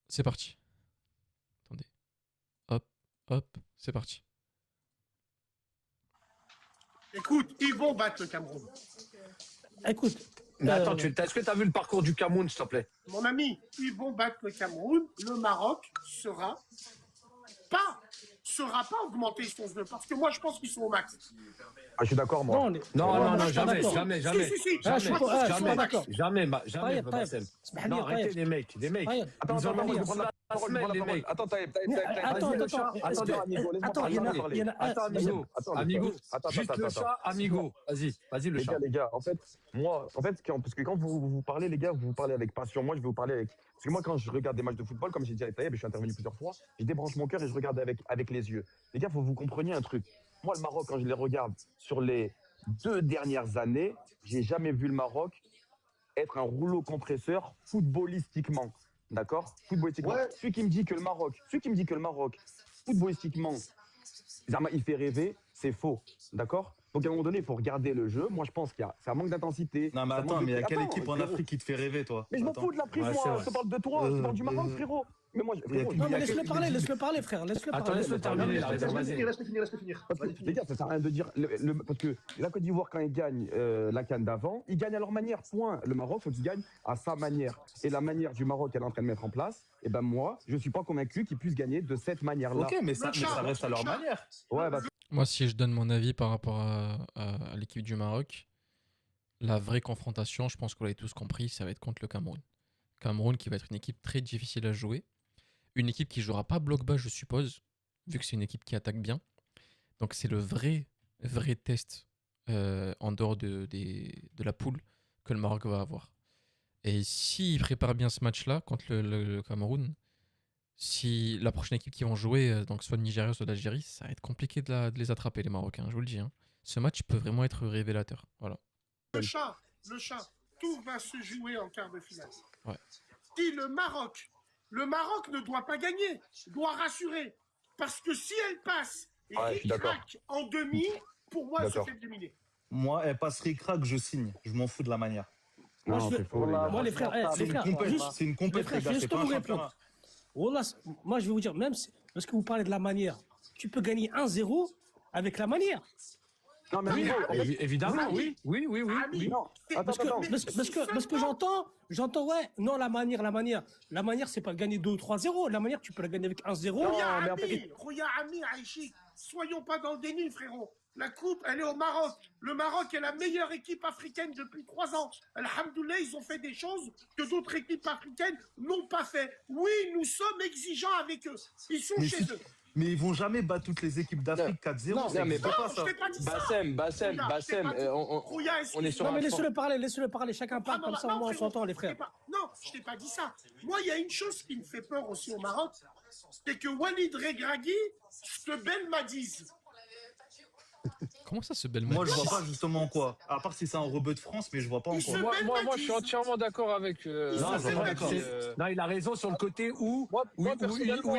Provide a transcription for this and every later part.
C'est parti. Attendez. Hop, hop, c'est parti. Écoute, ils vont battre le Cameroun. Écoute. Mais attends, est-ce que tu as vu le parcours du Cameroun, s'il te plaît? Mon ami, ils vont battre le Cameroun. Le Maroc sera pas augmenté son jeu. Parce que moi, je pense qu'ils sont au max. Ah, je suis d'accord, moi. Non, je suis jamais, d'accord. jamais. Jamais. Jamais, Bassem. Non, arrêtez les mecs. Attends, Ils ont attends, mis je prends la parole, je prends la parole. Attends, Taïb. Attends, amigo, laisse-moi parler. Attends, amigo. Juste le chat, amigo. Vas-y, le chat. Les gars, en fait, parce que quand vous parlez, les gars, vous parlez avec passion. Moi, je vais vous parler avec. Parce que moi, quand je regarde des matchs de football, comme j'ai dit à Taïb, je suis intervenu plusieurs fois, je débranche mon cœur et je regarde avec les yeux. Les gars, il faut que vous compreniez un truc. Moi, le Maroc, quand je les regarde sur les 2 dernières années, j'ai jamais vu le Maroc être un rouleau compresseur footballistiquement. D'accord? Footballistiquement. Ouais. Celui qui me dit que le Maroc, footballistiquement, il fait rêver, c'est faux. D'accord? Donc à un moment donné, il faut regarder le jeu. Moi, je pense c'est un manque d'intensité. Non, mais Ça attends, manque mais il y a quelle Attends, équipe en frérot. Afrique qui te fait rêver, toi? Mais je m'en Attends. fous de l'Afrique, Ouais, c'est moi. vrai. Je te parle de toi, je te parle du Maroc, frérot. Mais moi, frérot, Non, mais laisse-le parler, frère. Laisse-le Attends, parler. laisse-le terminer, là. Laisse-le Vas-y. laisse-le finir. parce que, les gars, ça sert à rien de dire. Parce que la Côte d'Ivoire, quand ils gagnent la CAN d'avant, ils gagnent à leur manière. Point. Le Maroc, faut qu'ils gagnent à sa manière. Et la manière du Maroc qu'elle est en train de mettre en place, et ben moi, je suis pas convaincu qu'ils puissent gagner de cette manière-là. Ok, mais ça reste à leur manière. Ouais, bah, Moi, si je donne mon avis par rapport à l'équipe du Maroc, la vraie confrontation, je pense qu'on l'avez tous compris, ça va être contre le Cameroun. Cameroun qui va être une équipe très difficile à jouer. Une équipe qui jouera pas bloc bas, je suppose, vu que c'est une équipe qui attaque bien. Donc c'est le vrai test en dehors de la poule que le Maroc va avoir. Et s'ils préparent bien ce match-là contre le Cameroun, si la prochaine équipe qui vont jouer, donc soit le Nigeria, soit l'Algérie, ça va être compliqué de les attraper, les Marocains, je vous le dis. Hein. Ce match peut vraiment être révélateur. Voilà. Le chat, tout va se jouer en quart de finale. Ouais. Si le Maroc ne doit pas gagner, doit rassurer. Parce que si elle passe et Ouais, je suis d'accord. craque en demi, pour moi, elle se D'accord. fait éliminer. Moi, elle passerait crack, je signe. Je m'en fous de la manière. Moi, non, je c'est veux- faux, les gars. Moi, les frères, C'est une compète, juste- c'est une les compète, frères, les gars, juste c'est pour pas vous un répondre. championnat. Wallah, moi, je vais vous dire, même parce que vous parlez de la manière, tu peux gagner 1-0 avec la manière. Non, mais Oui, amigo, évidemment, oui. Ami, Non, attends, Parce que j'entends, ouais, non, la manière, c'est pas de gagner 2 ou 3-0. La manière, tu peux la gagner avec 1-0. Non, Rouya mais en fait- Ami, Aïchi, soyons pas dans le déni, frérot. La coupe, elle est au Maroc. Le Maroc est la meilleure équipe africaine depuis 3 ans. Alhamdoulilah, ils ont fait des choses que d'autres équipes africaines n'ont pas fait. Oui, nous sommes exigeants avec eux. Ils sont Mais chez si- eux. Mais ils vont jamais battre toutes les équipes d'Afrique 4-0. Non, ça mais existe pas, Je ça. t'ai pas dit ça. Bassem, Rouya, on est sur Non, un mais fond. laissez-le parler, chacun parle, comme ça, au moins, on s'entend, les frères. Non, je t'ai pas dit ça. Moi, il y a une chose qui me fait peur aussi au Maroc, c'est que Walid Regragui, ce Ben Madiz, Comment ça, ce bel Moi, match je vois pas justement en quoi. À part si c'est un rebeu de France, mais je vois pas en Il quoi. se- Moi, je suis entièrement d'accord avec. Non, c'est vrai, non, il a raison sur le côté où il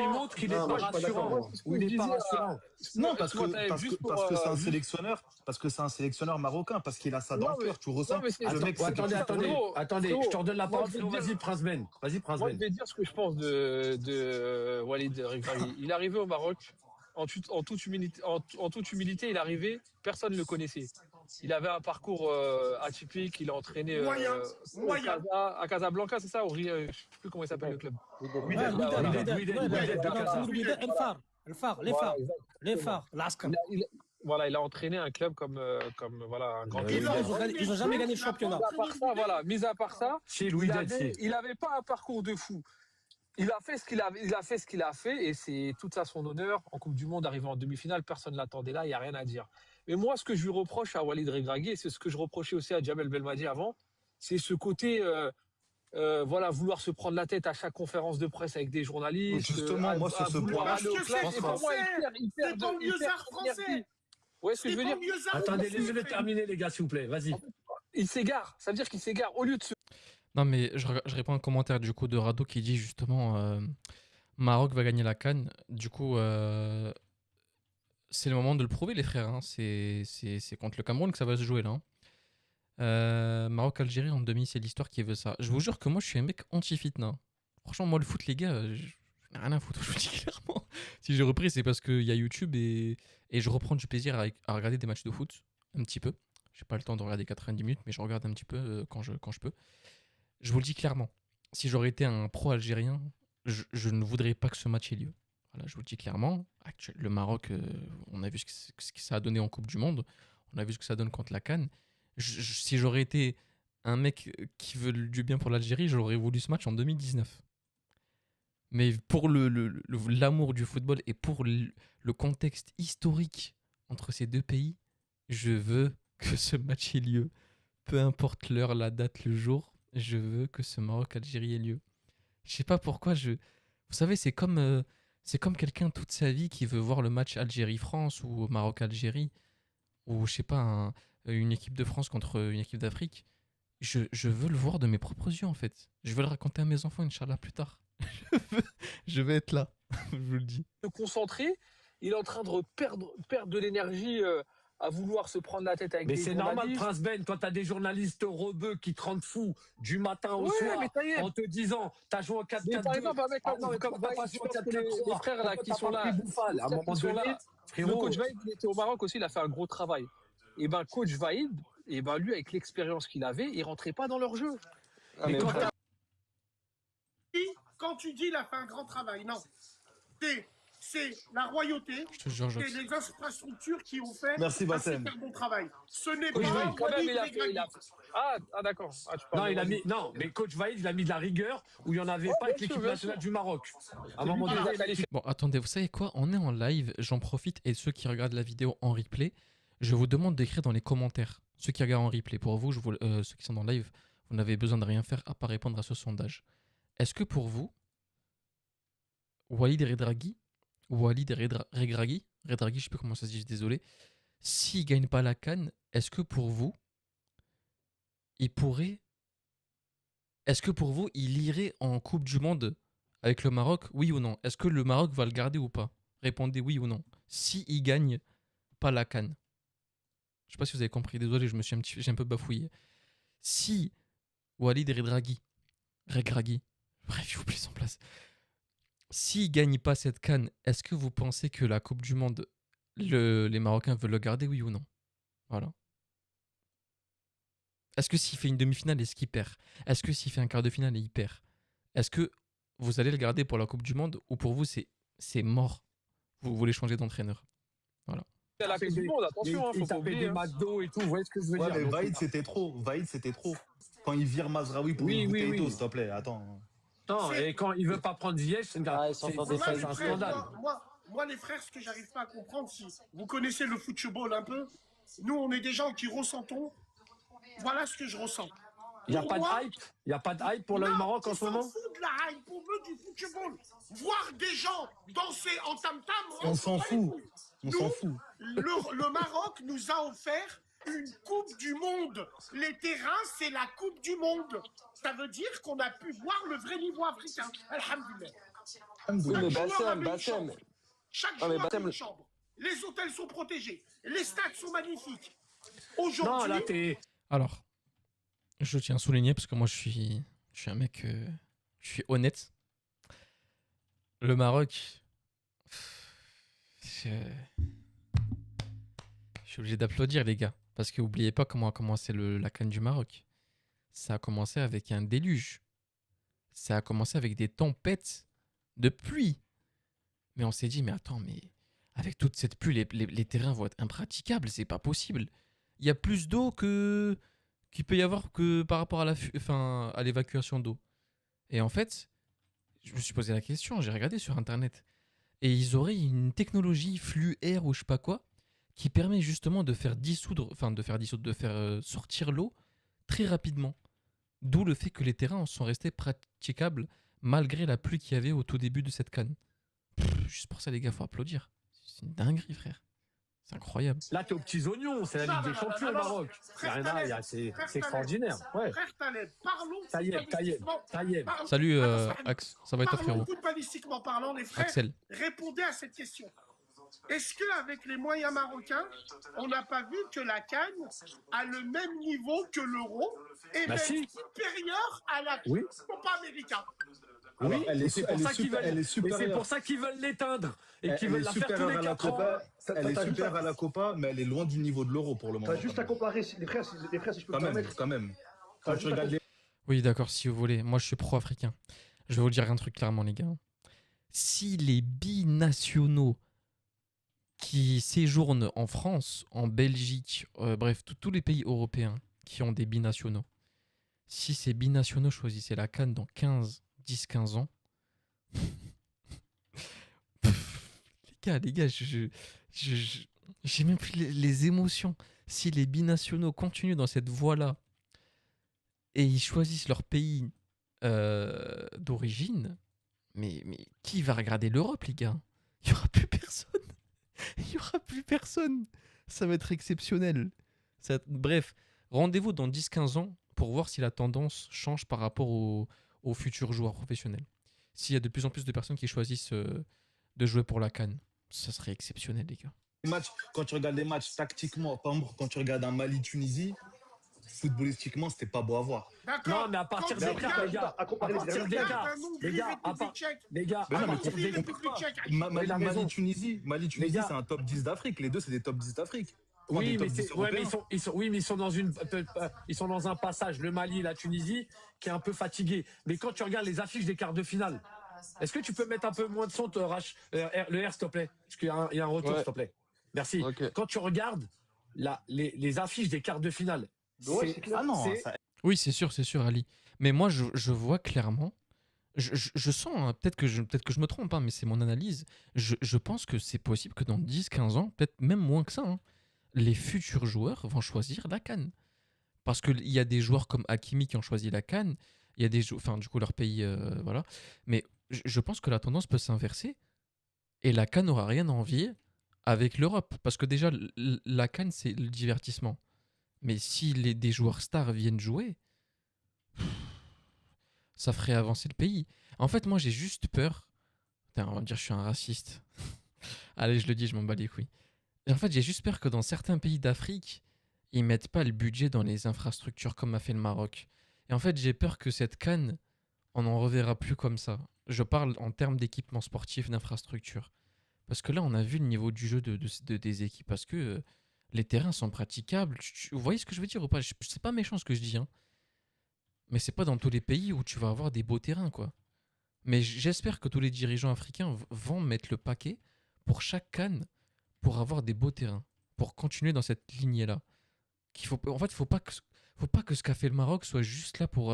montre qu'il est pas rassurant. Où il est pas rassurant. Non, parce Excuse-moi, Taïb, que juste pour, c'est un juste- sélectionneur, marocain, parce qu'il a ça dans Non, le cœur, tu ressens. non, mais c'est- Le mec, Attends, c'est attendez, Frérot, je te redonne la parole. moi, je vais Vas-y, dire- Prince Ben. Moi, je vais dire ce que je pense de Walid Regragui. Il est arrivé au Maroc. En toute humilité, il est arrivé, personne ne le connaissait. Il avait un parcours atypique, il a entraîné Moyen. à Casablanca, c'est ça? Je ne sais plus comment il s'appelle le club. Les phares, l'Askan. Voilà, il a entraîné un club comme voilà, un grand club. Ils ont jamais gagné le championnat. Mis à part ça, Chez Louis Dattier. il avait pas un parcours de fou. Il a fait ce qu'il a fait et c'est tout à son honneur. En Coupe du Monde, arrivé en demi-finale, personne ne l'attendait là, il n'y a rien à dire. Mais moi, ce que je lui reproche à Walid Regragui, et c'est ce que je reprochais aussi à Djamel Belmadi avant, c'est ce côté, vouloir se prendre la tête à chaque conférence de presse avec des journalistes. Justement, moi, sur ce vouloir point-là, Parce aller au que club. c'est Et pour moi, c'est pas mieux art français. Ouais, ce que je veux dire, Attendez, laissez-le terminer, les gars, s'il vous plaît. Vas-y. il s'égare. Ça veut dire qu'il s'égare. Au lieu de se Non, mais je réponds à un commentaire du coup de Rado qui dit justement Maroc va gagner la CAN. Du coup, c'est le moment de le prouver, les frères. Hein. C'est contre le Cameroun que ça va se jouer là. Hein. Maroc-Algérie en demi, c'est l'histoire qui veut ça. Je vous jure que moi, je suis un mec anti-fitna. Franchement, moi, le foot, les gars, je n'ai rien à foutre, je vous le dis clairement. Si j'ai repris, c'est parce qu'il y a YouTube et je reprends du plaisir à regarder des matchs de foot, un petit peu. J'ai pas le temps de regarder 90 minutes, mais je regarde un petit peu quand je peux. Je vous le dis clairement, si j'aurais été un pro algérien, je ne voudrais pas que ce match ait lieu. Voilà, je vous le dis clairement. Le Maroc, on a vu ce que ça a donné en Coupe du Monde. On a vu ce que ça donne contre la CAN. Si j'aurais été un mec qui veut du bien pour l'Algérie, j'aurais voulu ce match en 2019. Mais pour l'amour du football et pour le contexte historique entre ces deux pays, je veux que ce match ait lieu. Peu importe l'heure, la date, le jour, je veux que ce Maroc-Algérie ait lieu. Je sais pas pourquoi Vous savez, c'est comme quelqu'un toute sa vie qui veut voir le match Algérie-France ou Maroc-Algérie ou je sais pas, une équipe de France contre une équipe d'Afrique. Je veux le voir de mes propres yeux en fait. Je veux le raconter à mes enfants, Inch'Allah, plus tard. Je vais être là, je vous le dis. Se concentrer, il est en train de perdre de l'énergie à vouloir se prendre la tête avec Mais des c'est normal, journalistes. Prince Ben, quand t'as des journalistes rebeux qui te rendent fou du matin au Ouais, soir mais ça y est. en te disant t'as joué en 4-4-2. Mais par exemple, avec Ah, comme pourquoi t'as pas Vaïd, je joué en pense que les 4-4-3? frères là Pourquoi qui t'as sont pas là, pris Bouffal? À un moment qui sont donné, là, le frérot. coach Vaïd, il était au Maroc aussi, il a fait un gros travail. Et ben coach Vaïd, et ben lui avec l'expérience qu'il avait, il rentrait pas dans leur jeu. Mais quand t'as- Quand tu dis il a fait un grand travail, non. C'est la royauté, Je te jure, c'est Jox. les infrastructures qui ont fait Merci, un Bassem. super bon travail. Ce n'est Coach pas Vaïd, quand même, Walid il a fait. Regragui. Ah d'accord. Ah, tu parles Non, de il a Vaïd. mis, non, mais coach Vaïd, il a mis de la rigueur où il n'y en avait pas avec bien sûr, l'équipe bien nationale sûr. du Maroc. À un C'est moment lui qui donné, les a qualifiés. Bon, attendez, vous savez quoi? On est en live, j'en profite, et ceux qui regardent la vidéo en replay, je vous demande d'écrire dans les commentaires. Ceux qui regardent en replay, pour vous, ceux qui sont dans le live, vous n'avez besoin de rien faire à part répondre à ce sondage. Est-ce que pour vous, Walid Regragui, Regragui, je sais plus comment ça se dit, désolé, s'il gagne pas la CAN, est-ce que pour vous, il irait en Coupe du Monde avec le Maroc, oui ou non? Est-ce que le Maroc va le garder ou pas? Répondez oui ou non. Si il gagne pas la CAN. Je sais pas si vous avez compris, désolé, j'ai un peu bafouillé. Si Walid Regragui, bref, j'oublie son place. S'il gagne pas cette CAN, est-ce que vous pensez que la Coupe du Monde, les Marocains veulent le garder, oui ou non? Voilà. Est-ce que s'il fait une demi-finale, est-ce qu'il perd? Est-ce que s'il fait un quart de finale et il perd? Est-ce que vous allez le garder pour la Coupe du Monde ou pour vous c'est mort? Vous voulez changer d'entraîneur? Voilà. À la Coupe du Monde, attention, il faut pas tapait oublier. des Hein. McDo et tout, vous voyez ce que je veux Ouais, dire? mais Donc, Vaïd, c'était trop. Vaïd, c'était trop. Quand il vire Mazraoui pour Oui, une oui, bouteille d'eau, oui. s'il te plaît, attends. non, et quand il veut pas prendre Ziyech, c'est Ah, ils sont dans des Moi, phases les un frères, scandale. moi, les frères, ce que j'arrive pas à comprendre, si vous connaissez le football un peu, nous, on est des gens qui ressentons. Voilà ce que je ressens. Il n'y a Pour pas moi, de hype. Il n'y a pas de hype pour le non, Maroc en on ce s'en moment. fout de la hype, on veut du football. Voir des gens danser en tam-tam, On s'en bat les fout. couilles. On Nous, s'en fout. Le Maroc nous a offert une Coupe du Monde. Les terrains, c'est la Coupe du Monde. Ça veut dire qu'on a pu voir le vrai niveau africain. Alhamdulillah. Oui, mais Chaque joueur avait une Bassem, chambre. Chaque Ah, mais joueur Bassem, a une chambre. Les hôtels sont protégés. Les stades sont magnifiques. Non, Aujourd'hui, là, t'es. Alors, je tiens à souligner parce que moi je suis un mec, je suis honnête. Le Maroc, je suis obligé d'applaudir les gars parce que n'oubliez pas comment a commencé la CAN du Maroc. Ça a commencé avec un déluge. Ça a commencé avec des tempêtes de pluie. Mais on s'est dit, mais attends, mais avec toute cette pluie, les terrains vont être impraticables, c'est pas possible. Il y a plus d'eau qu'il peut y avoir que par rapport à l'évacuation d'eau. Et en fait, je me suis posé la question, j'ai regardé sur internet. Et ils auraient une technologie flux air ou je sais pas quoi, qui permet justement de faire sortir l'eau très rapidement. D'où le fait que les terrains sont restés praticables malgré la pluie qu'il y avait au tout début de cette CAN. Juste pour ça, les gars, faut applaudir. C'est une dinguerie, frère. C'est incroyable. Là, t'es aux petits oignons. C'est la Ligue des Champions au Maroc. Il y a rien à dire. C'est extraordinaire. Ouais. frère Taleb, parlons Taïeb. parlons- Salut, Attends, Axe. Ça va être toi, Parlons frérot. footballistiquement parlant, les frères. Axel. Répondez à cette question. Est-ce qu'avec les moyens marocains, on n'a pas vu que la CAN a le même niveau que l'Euro et Bah même si. supérieur à la Oui. Copa América? Oui, Alors, elle et est c'est su- pour elle est ça qu'ils super- veulent, elle est et c'est supérieure. pour ça qu'ils veulent l'éteindre et qu'ils Elle veulent est la faire tous supérieure les à la 4 ans. Copa. Ça- Elle est t'as juste supérieure à- à la Copa, mais elle est loin du niveau de l'Euro pour le moment. T'as juste à comparer, les frères, si je peux Quand me même, permettre. quand même. T'as Quand tu juste à regardes les Oui, d'accord, si vous voulez. Moi, je suis pro-africain. Je vais vous dire un truc clairement, les gars. Si les binationaux qui séjournent en France, en Belgique, bref, tous les pays européens qui ont des binationaux, si ces binationaux choisissaient la CAN dans 10-15 ans, les gars, j'ai même plus les émotions. Si les binationaux continuent dans cette voie-là et ils choisissent leur pays d'origine, mais qui va regarder l'Europe, les gars? Il n'y aura plus personne. Il n'y aura plus personne. Ça va être exceptionnel. Bref, rendez-vous dans 10-15 ans pour voir si la tendance change par rapport aux futurs joueurs professionnels. S'il y a de plus en plus de personnes qui choisissent de jouer pour la CAN, ça serait exceptionnel, les gars. matchs, quand tu regardes les matchs tactiquement, par exemple, quand tu regardes un Mali-Tunisie, footballistiquement, c'était pas beau à voir. D'accord. Non, mais à partir Quand des tu cartes, regardes- les gars, à comparer à les partir Tu des regardes cartes, un Hongrie, les gars, République tchèque. les gars, Mais à non, mais partir tu des République tchèque. il a raison. Mali-Tunisie, Les gars. c'est un top 10 d'Afrique. Les deux, c'est des top 10 d'Afrique. Enfin, Oui, des top mais 10 c'est, ouais, mais européens. ils sont dans ils sont dans un passage, le Mali et la Tunisie, qui est un peu fatigué. Mais quand tu regardes les affiches des quarts de finale, est-ce que tu peux mettre un peu moins de son, le R, s'il te plaît? Parce qu'il y a un retour, Ouais. s'il te plaît. Merci. Ok. Quand tu regardes les affiches des quarts de finale, Ouais, c'est- c'est clair. Ah non, c'est- Oui, c'est sûr, Ali. Mais moi, je vois clairement, je sens, hein, peut-être que je me trompe, hein, mais c'est mon analyse. Je pense que c'est possible que dans 10-15 ans, peut-être même moins que ça, hein, les futurs joueurs vont choisir la CAN. Parce qu'il y a des joueurs comme Hakimi qui ont choisi la CAN, il y a des enfin, du coup, leur pays, voilà. Mais je pense que la tendance peut s'inverser et la CAN n'aura rien à envier avec l'Europe. Parce que déjà, la CAN, c'est le divertissement. Mais si des joueurs stars viennent jouer, ça ferait avancer le pays. En fait, moi, j'ai juste peur. Putain, on va me dire que je suis un raciste. Allez, je le dis, je m'en bats les couilles. Et en fait, j'ai juste peur que dans certains pays d'Afrique, ils mettent pas le budget dans les infrastructures comme a fait le Maroc. Et en fait, j'ai peur que cette CAN, on n'en reverra plus comme ça. Je parle en termes d'équipement sportif, d'infrastructure. Parce que là, on a vu le niveau du jeu des équipes. Parce que les terrains sont praticables. Vous voyez ce que je veux dire ou pas? C'est pas méchant ce que je dis, hein. Mais c'est pas dans tous les pays où tu vas avoir des beaux terrains, quoi. Mais j'espère que tous les dirigeants africains vont mettre le paquet pour chaque CAN pour avoir des beaux terrains, pour continuer dans cette lignée-là. En fait, faut pas que ce qu'a fait le Maroc soit juste là pour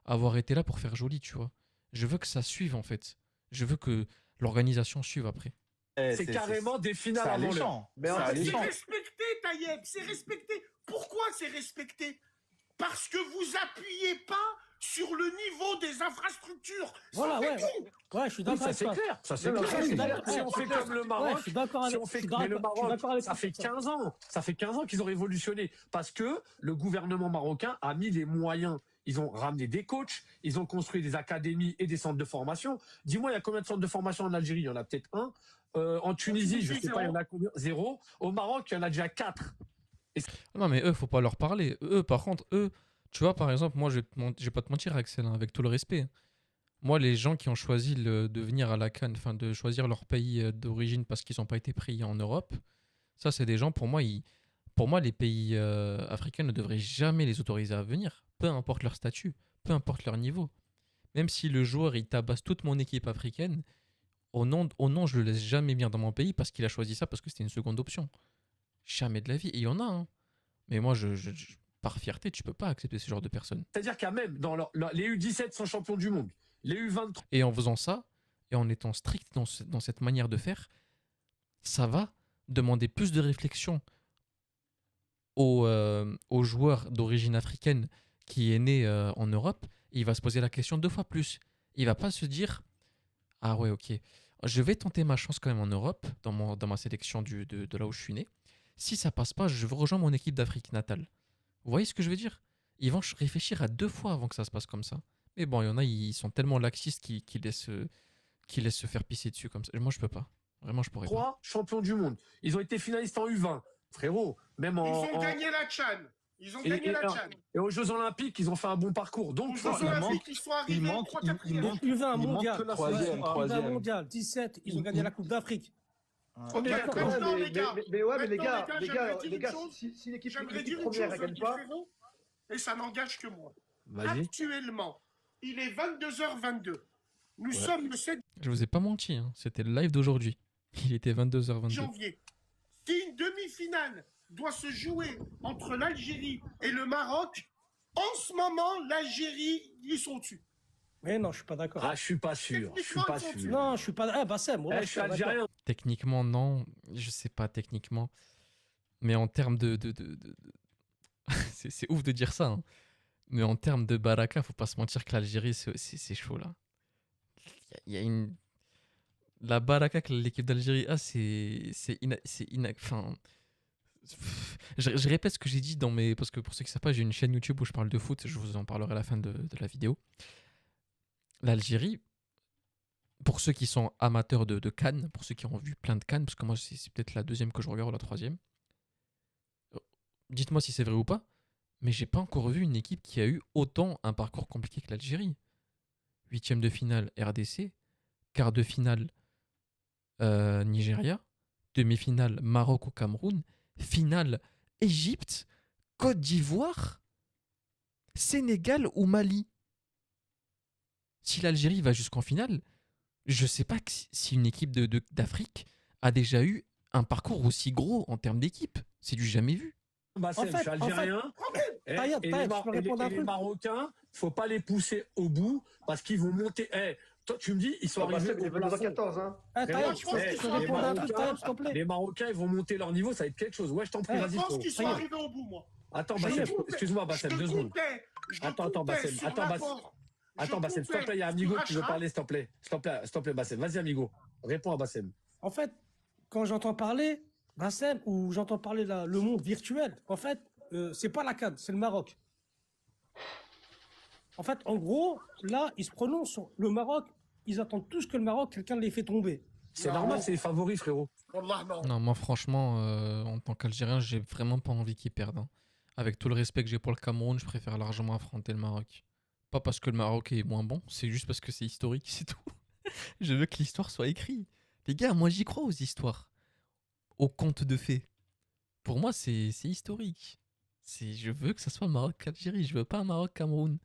avoir été là pour faire joli, tu vois. Je veux que ça suive, en fait. Je veux que l'organisation suive après. c'est carrément des finales C'est avant l'heure. alléchant. Mais en C'est fait, C'est alléchant. respecté, Taïeb, c'est respecté. Pourquoi c'est respecté? Parce que vous appuyez pas sur le niveau des infrastructures. Voilà, Ça fait ouais. tout. Ouais, je suis Oui, d'accord ça avec c'est toi. clair, ça c'est Non, clair. non, je suis d'accord. Si on fait comme le Ouais, Maroc, je suis d'accord si avec on fait, je suis mais le d'accord- je suis Maroc, d'accord avec ça fait toi. 15 ans. Ça fait 15 ans qu'ils ont révolutionné parce que le gouvernement marocain a mis les moyens. Ils ont ramené des coachs, ils ont construit des académies et des centres de formation. Dis-moi, il y a combien de centres de formation en Algérie? Il y en a peut-être un. En Tunisie, je ne sais pas, il y en a combien? 0. Au Maroc, il y en a déjà 4. Non, mais eux, faut pas leur parler. Eux, par contre, tu vois, par exemple, moi, je vais pas te mentir, Axel, hein, avec tout le respect. Moi, les gens qui ont choisi de venir à la CAN, enfin, de choisir leur pays d'origine parce qu'ils n'ont pas été pris en Europe, ça, c'est des gens, pour moi, les pays africains ne devraient jamais les autoriser à venir, peu importe leur statut, peu importe leur niveau. Même si le joueur, il tabasse toute mon équipe africaine, au nom, je le laisse jamais bien dans mon pays parce qu'il a choisi ça parce que c'était une seconde option. Jamais de la vie. Et il y en a, hein. Mais moi, par fierté, tu peux pas accepter ce genre de personnes. C'est-à-dire qu'il y a même dans les U17 sont champions du monde, les U23. Et en faisant ça, et en étant strict dans cette manière de faire, ça va demander plus de réflexion aux joueurs d'origine africaine qui est né en Europe. Et il va se poser la question 2 fois plus. Il va pas se dire « Ah ouais, ok, je vais tenter ma chance quand même en Europe, dans ma sélection de là où je suis né. Si ça passe pas, je rejoins mon équipe d'Afrique natale. » Vous voyez ce que je veux dire? Ils vont réfléchir à 2 fois avant que ça se passe comme ça. Mais bon, il y en a, ils sont tellement laxistes qu'ils laissent se faire pisser dessus comme ça. Moi, je peux pas. Vraiment, je pourrais pas. 3 champions du monde. Ils ont été finalistes en U20. Frérot, même Ils en... ont gagné la Tchad. Ils ont gagné la Tchad. Et aux Jeux Olympiques, ils ont fait un bon parcours. Donc, Aux Jeux Olympiques, ils sont arrivés 3-4e. U20 mondial. troisième. U20 mondial. 17, ils ont gagné la Coupe d'Afrique. Ok, maintenant, les gars. Mais ouais, mais les Maintenant, gars, j'aimerais dire une chose. si l'équipe J'aimerais dire une première, chose, elle gagne pas. frérot, et ça n'engage que moi. vas-y. Actuellement, il est 22h22. Nous sommes le 7 Je vous ai pas menti, hein. C'était le live d'aujourd'hui. Il était 22h22. janvier. Si une demi-finale doit se jouer entre l'Algérie et le Maroc, en ce moment, l'Algérie, ils sont dessus. Mais non, je suis pas d'accord. Ah, je suis pas sûr. Je suis pas sûr. Non, je suis pas. Eh, Bassem, moi, Je suis algérien. Techniquement, non. Je sais pas techniquement. Mais en termes de... c'est ouf de dire ça, hein. Mais en termes de baraka, faut pas se mentir que l'Algérie, c'est chaud, là. Il y a une... La baraka que l'équipe d'Algérie a, enfin... Je répète ce que j'ai dit dans mes... Parce que pour ceux qui ne savent pas, j'ai une chaîne YouTube où je parle de foot. Je vous en parlerai à la fin de la vidéo. L'Algérie, pour ceux qui sont amateurs de CAN, pour ceux qui ont vu plein de CAN, parce que moi, c'est peut-être la deuxième que je regarde ou la troisième. Dites-moi si c'est vrai ou pas, mais j'ai pas encore vu une équipe qui a eu autant un parcours compliqué que l'Algérie. 8e de finale RDC, quart de finale Nigeria, demi-finale Maroc au Cameroun, finale Égypte, Côte d'Ivoire, Sénégal ou Mali. Si l'Algérie va jusqu'en finale, je sais pas si une équipe d'Afrique a déjà eu un parcours aussi gros en termes d'équipe. C'est du jamais vu. Bassem, je suis algérien. Et les Marocains, faut pas les pousser au bout parce qu'ils vont monter. Toi, tu me dis, ils sont arrivés au plafond. 14, hein. Les Marocains, ils vont monter leur niveau, ça va être quelque chose. Ouais, je t'en prie, vas-y. Je pense qu'ils sont arrivés au bout, moi. Attends, Bassem, excuse-moi, Bassem, 2 secondes. Attends, Bassem, Attends, Bassem, s'il te plaît, il y a Amigo qui veut parler, s'il te plaît. S'il te plaît, Bassem. Vas-y, Amigo. Réponds à Bassem. En fait, quand j'entends parler, Bassem, ou j'entends parler le monde virtuel, en fait, c'est pas la CAN, c'est le Maroc. En fait, en gros, là, ils se prononcent sur le Maroc. Ils attendent tous que le Maroc, quelqu'un les fait tomber. C'est normal, c'est les favoris, frérot. Non, moi, franchement, en tant qu'Algérien, j'ai vraiment pas envie qu'ils perdent, hein. Avec tout le respect que j'ai pour le Cameroun, je préfère largement affronter le Maroc. Pas parce que le Maroc est moins bon, c'est juste parce que c'est historique, c'est tout. Je veux que l'histoire soit écrite. Les gars, moi j'y crois aux histoires. Aux contes de fées. Pour moi, c'est historique. Je veux que ça soit Maroc-Algérie. Je veux pas un Maroc-Cameroun.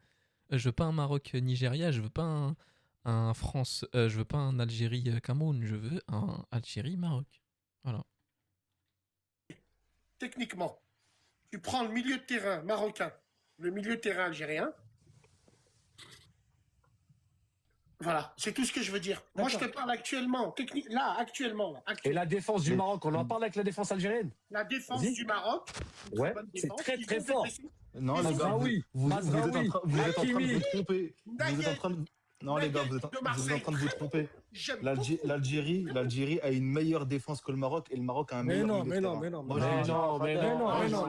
Je veux pas un Maroc-Nigeria. Je veux pas un France. Je veux pas un Algérie-Cameroun. Je veux un Algérie-Maroc. Voilà. Techniquement, tu prends le milieu de terrain marocain, le milieu de terrain algérien. Voilà, c'est tout ce que je veux dire. Moi, je te parle actuellement, actuellement. Et la défense du Maroc, on en parle avec la défense algérienne? La défense du Maroc, ouais, c'est très très fort. Non, les gars, vous êtes en train de vous tromper. Vous êtes en train de... Non, les gars, vous êtes en train de vous tromper. L'Algérie a une meilleure défense que le Maroc et le Maroc a un meilleur milieu de terrain. Mais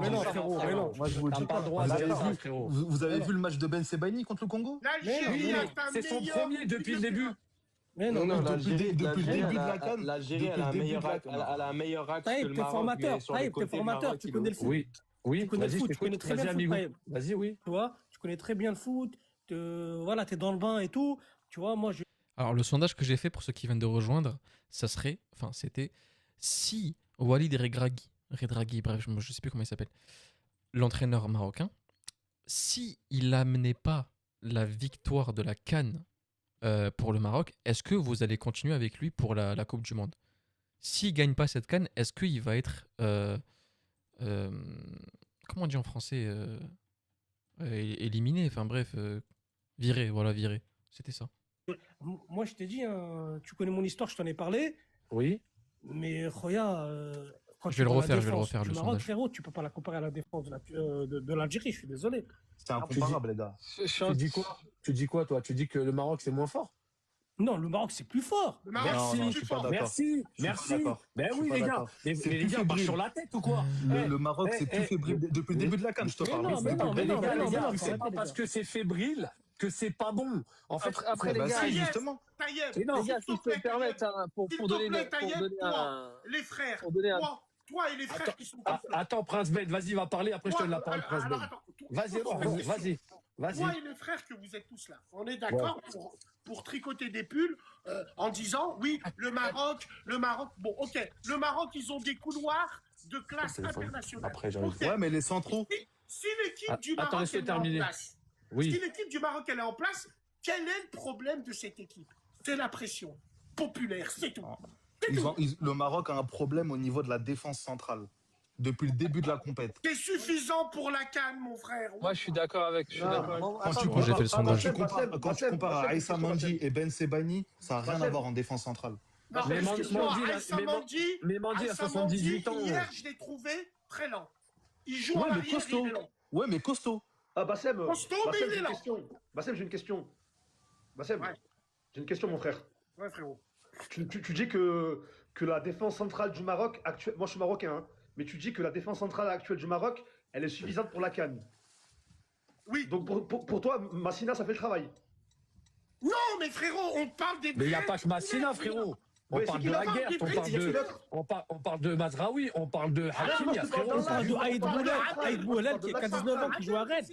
non, frérot, mais non. Moi, je vous le dis. Vous avez vu le match de Ben Sebaini contre le Congo? L'Algérie c'est son premier depuis le début. Mais non, depuis le début de la CAN. L'Algérie, elle a un meilleur axe que le Maroc. T'es formateur, tu connais le foot. Oui, tu connais le foot, tu connais très bien le foot. Vas-y, oui. Tu vois, tu connais très bien le foot. Voilà, t'es dans le bain et tout. Tu vois, moi, Alors, le sondage que j'ai fait pour ceux qui viennent de rejoindre, c'était si Walid Regragui, bref, je sais plus comment il s'appelle, l'entraîneur marocain, si il amenait pas la victoire de la CAN pour le Maroc, est-ce que vous allez continuer avec lui pour la Coupe du Monde? S'il gagne pas cette CAN, est-ce qu'il va être comment on dit en français, éliminé, enfin bref, viré, c'était ça. Moi, je t'ai dit, hein, tu connais mon histoire, je t'en ai parlé. Oui. Mais Roya, quand je vais le refaire le Maroc, sondage. Frérot, tu peux pas la comparer à la défense de l'Algérie, je suis désolé. C'est incomparable, les gars. Tu dis quoi, toi? Tu dis que le Maroc, c'est moins fort? Non, le Maroc, c'est plus fort. Le Maroc, Non, je suis pas d'accord. Merci. Ben oui, les gars. Mais les gars, marche sur la tête ou quoi? Le Maroc, c'est plus fébrile depuis le début de la CAN, je te parle. Mais les gars, c'est pas parce que c'est fébrile que c'est pas bon. En fait, après les gars, justement. Les gars, si je peux me permettre, pour donner les frères, Toi et les frères qui sont comme ça. Attends, Prince Ben, vas-y, va parler, après je te donne la parole, Prince Ben. Vas-y. Toi et les frères que vous êtes tous là, on est d'accord pour tricoter des pulls en disant, oui, le Maroc, bon, ok, le Maroc, ils ont des couloirs de classe internationale. Après, j'ai Okay. Ouais, mais les centraux. Si l'équipe du Maroc est en place, quel est le problème de cette équipe? C'est la pression populaire, c'est tout. Le Maroc a un problème au niveau de la défense centrale. Depuis le début de la compète. C'est suffisant pour la CAN, mon frère. Moi, je suis d'accord avec. Quand tu compares à Aïssa Mandi et Ben Sebani, ça n'a rien à voir en défense centrale. Non, mais Mandi à 78 ans. Hier, je l'ai trouvé très lent. Il joue en arrière, costaud. il est lent. Ouais, mais costaud. Ah, Bassem, Costaud, mais il est lent. Bassem, j'ai une question. Bassem, j'ai une question, mon frère. Ouais, frérot. Tu dis que la défense centrale du Maroc, moi je suis marocain, hein, mais tu dis que la défense centrale actuelle du Maroc, elle est suffisante pour la CAN. Oui. Donc pour toi, Massina, ça fait le travail. Non, mais frérot, on parle des... Mais il n'y a pas que Massina, frérot. On parle de la guerre, on parle de Mazraoui, on parle de Hakimi, frérot. On parle de Aïd Bouhelal qui a 19 ans, qui joue à Rennes.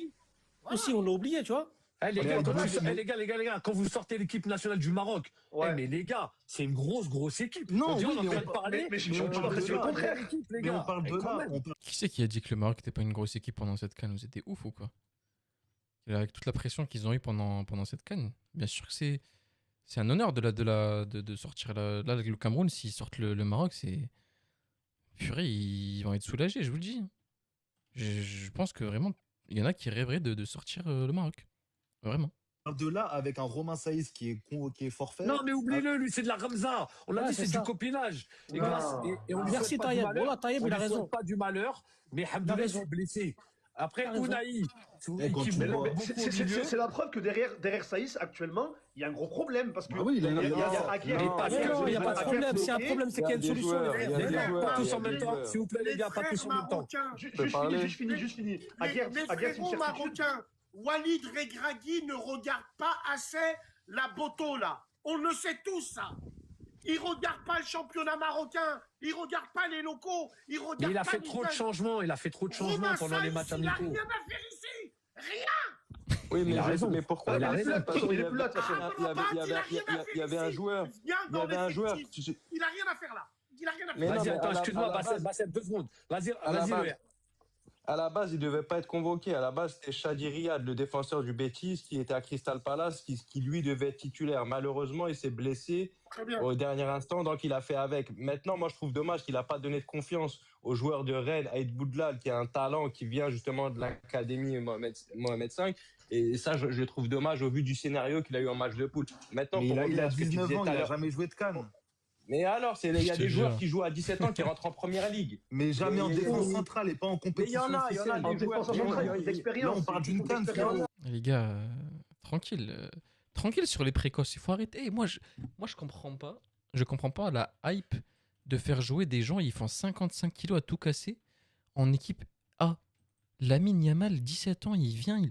Aussi, on l'a oublié, tu vois. Les gars, quand vous sortez l'équipe nationale du Maroc, mais les gars, c'est une grosse équipe. Non, on parle de là. Qui c'est qui a dit que le Maroc n'était pas une grosse équipe pendant cette CAN? Vous êtes des ouf ou quoi? Avec toute la pression qu'ils ont eue pendant cette CAN, bien sûr que c'est un honneur de sortir là avec le Cameroun. S'ils sortent le Maroc, c'est purée, ils vont être soulagés, je vous le dis. Je pense que vraiment, il y en a qui rêveraient de sortir le Maroc. Vraiment. De là, avec un Romain Saïs qui est forfait. Non, mais oubliez-le, lui, c'est de la Ramza. On l'a dit, c'est du copinage. Et on lui Merci Taïeb. Voilà, Taïeb, il a raison. Pas du malheur, mais Hamdoullah est blessé. Après, Ounaï, c'est la preuve que derrière Saïs, actuellement, il y a un gros problème. Parce que il y a Aguirre. Non, il n'y a pas de problème. C'est un problème, c'est qu'il y a une solution. Pas tous en même temps, s'il vous plaît, les gars, pas tous en même temps. Juste fini. Les frères marocains, Walid Regragui ne regarde pas assez la Boto, là. On le sait tous, ça. Il regarde pas le championnat marocain. Il regarde pas les locaux. Il a fait trop de changements. Pendant les matchs amicaux. Il n'a rien à faire ici. Rien. Oui, mais pourquoi? Il est plus là, de toute façon. Il y avait un joueur. Il y avait un joueur. Il n'a rien à faire là. Vas-y, attends, excuse-moi, Bassem, 2 secondes. Vas-y, à la base, il ne devait pas être convoqué. À la base, c'était Shadi Riyad, le défenseur du Betis, qui était à Crystal Palace, qui lui devait être titulaire. Malheureusement, il s'est blessé au dernier instant, donc il a fait avec. Maintenant, moi, je trouve dommage qu'il n'a pas donné de confiance au joueur de Rennes, Aïd Bouhelal, qui a un talent qui vient justement de l'académie Mohamed V. Et ça, je le trouve dommage au vu du scénario qu'il a eu en match de poule. Maintenant, il a 19 ans, il n'a jamais joué de CAN. Mais alors, il y a des joueurs qui jouent à 17 ans qui rentrent en première ligue. Mais jamais en défense centrale et pas en compétition officielle. En défense centrale, d'expérience. Là, on parle d'une CAN, frérot. Les gars, tranquille sur les précoces. Il faut arrêter. Moi, je comprends pas. Je comprends pas la hype de faire jouer des gens. Ils font 55 kilos à tout casser en équipe A. Lamine Yamal, 17 ans, il vient.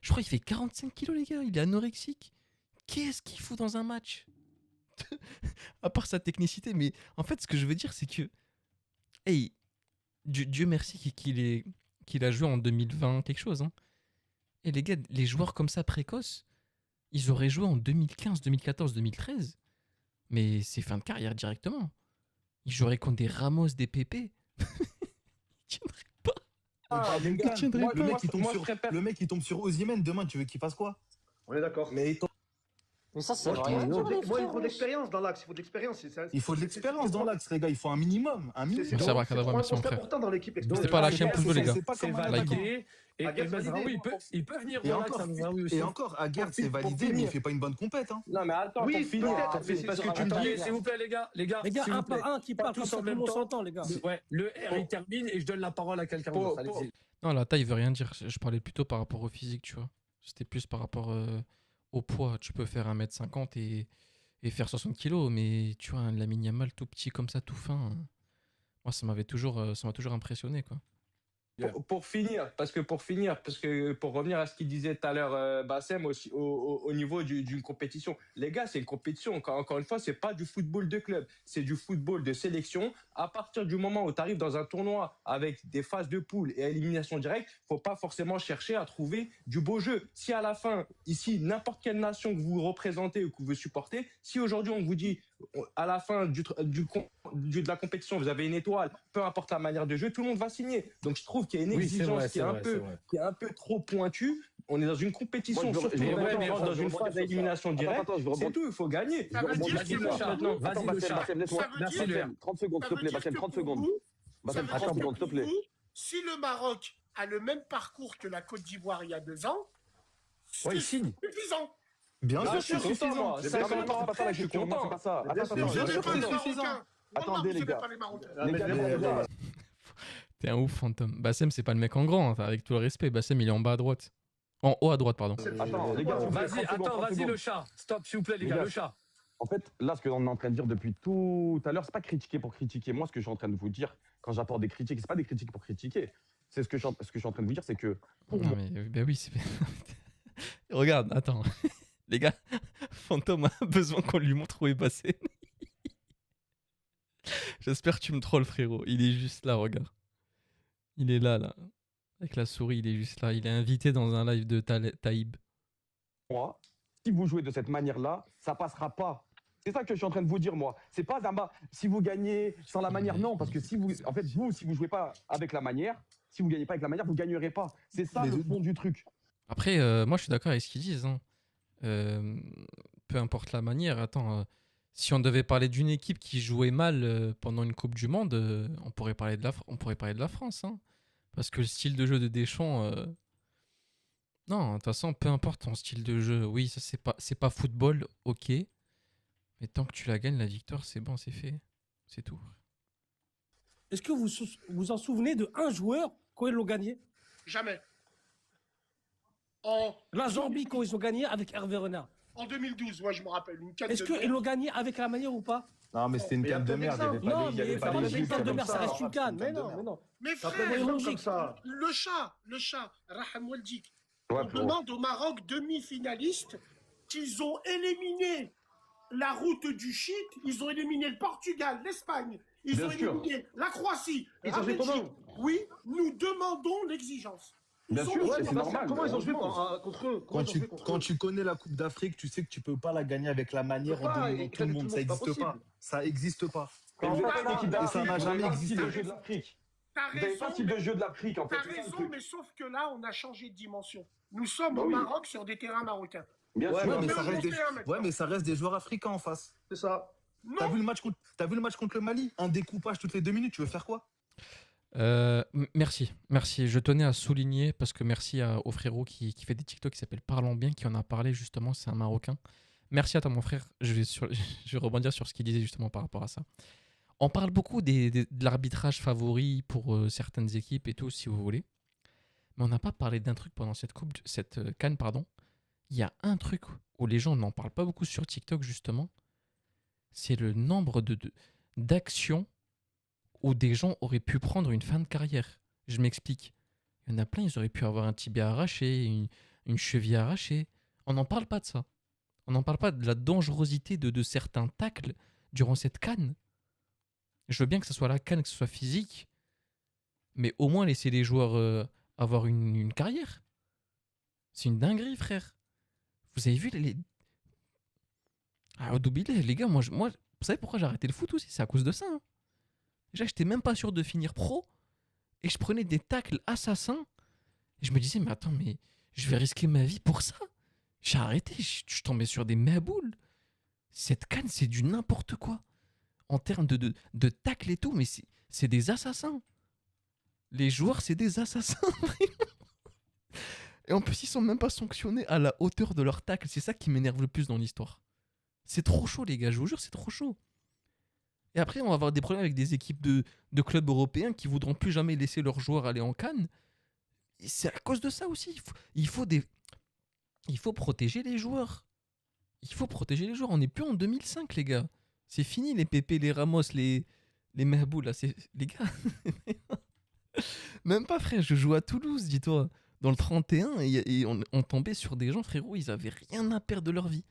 Je crois qu'il fait 45 kilos, les gars. Il est anorexique. Qu'est-ce qu'il fout dans un match? À part sa technicité, mais en fait, ce que je veux dire, c'est que, hey, Dieu merci qu'il a joué en 2020 quelque chose. Hein. Et les gars, les joueurs comme ça précoces, ils auraient joué en 2015, 2014, 2013, mais c'est fin de carrière directement. Ils joueraient contre des Ramos, des Pépé. Ils tiendraient pas. Le mec, il tombe sur Osimhen. Demain, tu veux qu'il fasse quoi? On est d'accord. Mais ça, c'est vrai. Moi, il faut de l'expérience dans l'axe. Il faut de l'expérience dans l'axe, les gars. Il faut un minimum. Ça va, merci mon frère. important dans l'équipe. N'hésitez pas à lâcher un pouce bleu, les gars. C'est validé. Et Mazraoui, il peut venir relax. Et encore, Aguerd, c'est validé, mais il fait pas une bonne compète. Non, mais attends, oui, peut-être. Parce que tu me dis, s'il vous plaît, les gars. Les gars, un par un qui parle tous en même temps, les gars. Ouais, le R, il termine et je donne la parole à quelqu'un d'autre. Non, la taille veut rien dire. Je parlais plutôt par rapport au physique, tu vois. C'était plus par rapport au poids. Tu peux faire 1m50 et faire 60 kilos, mais tu vois, un Lamine Yamal tout petit comme ça, tout fin. Moi, ça m'a toujours impressionné, quoi. Pour finir, parce que pour revenir à ce qu'il disait tout à l'heure, Bassem, aussi, au niveau d'une compétition, les gars, c'est une compétition, encore une fois, c'est pas du football de club, c'est du football de sélection. À partir du moment où tu arrives dans un tournoi avec des phases de poule et élimination directe, faut pas forcément chercher à trouver du beau jeu. Si à la fin, ici, n'importe quelle nation que vous représentez ou que vous supportez, si aujourd'hui on vous dit, à la fin de la compétition, vous avez une étoile, peu importe la manière de jeu, tout le monde va signer. Donc je trouve qu'il y a une exigence qui est un peu trop pointue. On est dans une compétition, surtout dans une phase d'élimination directe. C'est tout, il faut gagner. Vas-y, le chat. Laisse-moi. 30 secondes, s'il te plaît, Bassem, 30 secondes. Bassem, 30 secondes, s'il te plaît. Si le Maroc a le même parcours que la Côte d'Ivoire il y a 2 ans, il signe. C'est suffisant. Bien sûr, c'est suffisant. C'est pas ça la question, c'est pas ça. Attendez, les gars. T'es un ouf, Fantôme. Bassem, c'est pas le mec en grand, hein, avec tout le respect. Bassem, il est en bas à droite. En haut à droite, pardon. Attends, les gars, vas-y, le chat. Stop, s'il vous plaît, les gars, le chat. En fait, là, ce qu'on est en train de dire depuis tout à l'heure, c'est pas critiquer pour critiquer. Moi, ce que je suis en train de vous dire, quand j'apporte des critiques, c'est pas des critiques pour critiquer. C'est ce que je suis en train de vous dire, c'est que pour non, mais bah oui, c'est. Regarde, attends. Les gars, Fantôme a besoin qu'on lui montre où est Bassem. J'espère que tu me trolles, frérot. Il est juste là, regarde. Il est là. Avec la souris, il est juste là. Il est invité dans un live de Taïb. moi, si vous jouez de cette manière-là, ça passera pas. C'est ça que je suis en train de vous dire, moi. C'est pas Zamba, si vous gagnez sans la manière, non, parce que si vous jouez pas avec la manière, si vous gagnez pas avec la manière, vous gagnerez pas. C'est ça le fond du truc. Après, moi, je suis d'accord avec ce qu'ils disent. Hein. Peu importe la manière. Attends, si on devait parler d'une équipe qui jouait mal pendant une Coupe du Monde, on pourrait parler de la France. Hein. Parce que le style de jeu de Deschamps... Non, de toute façon, peu importe ton style de jeu. Oui, ça, c'est pas football, ok. Mais tant que tu la gagnes, la victoire, c'est bon, c'est fait. C'est tout. Est-ce que vous vous en souvenez de un joueur quand ils l'ont gagné? Jamais. La Zambie, quand ils ont gagné avec Hervé Renard. En 2012, moi je me rappelle. Est-ce qu'ils l'ont gagné avec la manière ou pas? Non, mais c'était une canne de merde. Non, mais une canne de merde, ça reste une canne. Mais non. Mais frère, le chat, Raham Waldik. On demande au Maroc demi-finaliste qu'ils ont éliminé la route du shit, ils ont éliminé le Portugal, l'Espagne, ils ont éliminé la Croatie, la Belgique. Oui, nous demandons l'exigence. Bien sûr, c'est normal. Comment ils ont joué contre eux? Quand tu connais la Coupe d'Afrique, tu sais que tu peux pas la gagner avec la manière en dominant tout le monde. Ça n'existe pas. Ça n'existe pas. Et ça n'a jamais existé. T'as raison, mais sauf que là, on a changé de dimension. Nous sommes au Maroc sur des terrains marocains. Bien sûr. Mais ça reste des joueurs africains en face. C'est ça. T'as vu le match contre le Mali? Un découpage toutes les 2 minutes, tu veux faire quoi? Merci. Je tenais à souligner, parce que merci au frérot qui fait des TikTok qui s'appelle Parlons Bien, qui en a parlé justement, c'est un Marocain. Merci à toi mon frère, je vais rebondir sur ce qu'il disait justement par rapport à ça. On parle beaucoup de l'arbitrage favori pour certaines équipes et tout, si vous voulez. Mais on n'a pas parlé d'un truc pendant cette CAN, pardon. Il y a un truc où les gens n'en parlent pas beaucoup sur TikTok justement, c'est le nombre d'actions où des gens auraient pu prendre une fin de carrière. Je m'explique. Il y en a plein, ils auraient pu avoir un tibia arraché, une cheville arrachée. On n'en parle pas de ça. On n'en parle pas de la dangerosité de certains tacles durant cette CAN. Je veux bien que ce soit la CAN, que ce soit physique, mais au moins laisser les joueurs avoir une carrière. C'est une dinguerie, frère. Vous avez vu les... Ah, les gars, moi, vous savez pourquoi j'ai arrêté le foot aussi? C'est à cause de ça. Hein. Déjà, j'étais même pas sûr de finir pro et je prenais des tacles assassins. Et je me disais, mais attends, mais je vais risquer ma vie pour ça. J'ai arrêté, je tombais sur des maboules. Cette CAN, c'est du n'importe quoi. En termes de tacles et tout, mais c'est des assassins. Les joueurs, c'est des assassins. Et en plus, ils sont même pas sanctionnés à la hauteur de leur tacle. C'est ça qui m'énerve le plus dans l'histoire. C'est trop chaud, les gars, je vous jure, c'est trop chaud. Et après, on va avoir des problèmes avec des équipes de clubs européens qui voudront plus jamais laisser leurs joueurs aller en CAN. Et c'est à cause de ça aussi. Il faut protéger les joueurs. Il faut protéger les joueurs. On n'est plus en 2005, les gars. C'est fini, les Pépé, les Ramos, les Mahbou, là. Les gars. Même pas, frère, je jouais à Toulouse, dis-toi. Dans le 31, et on tombait sur des gens, frérot, ils avaient rien à perdre de leur vie.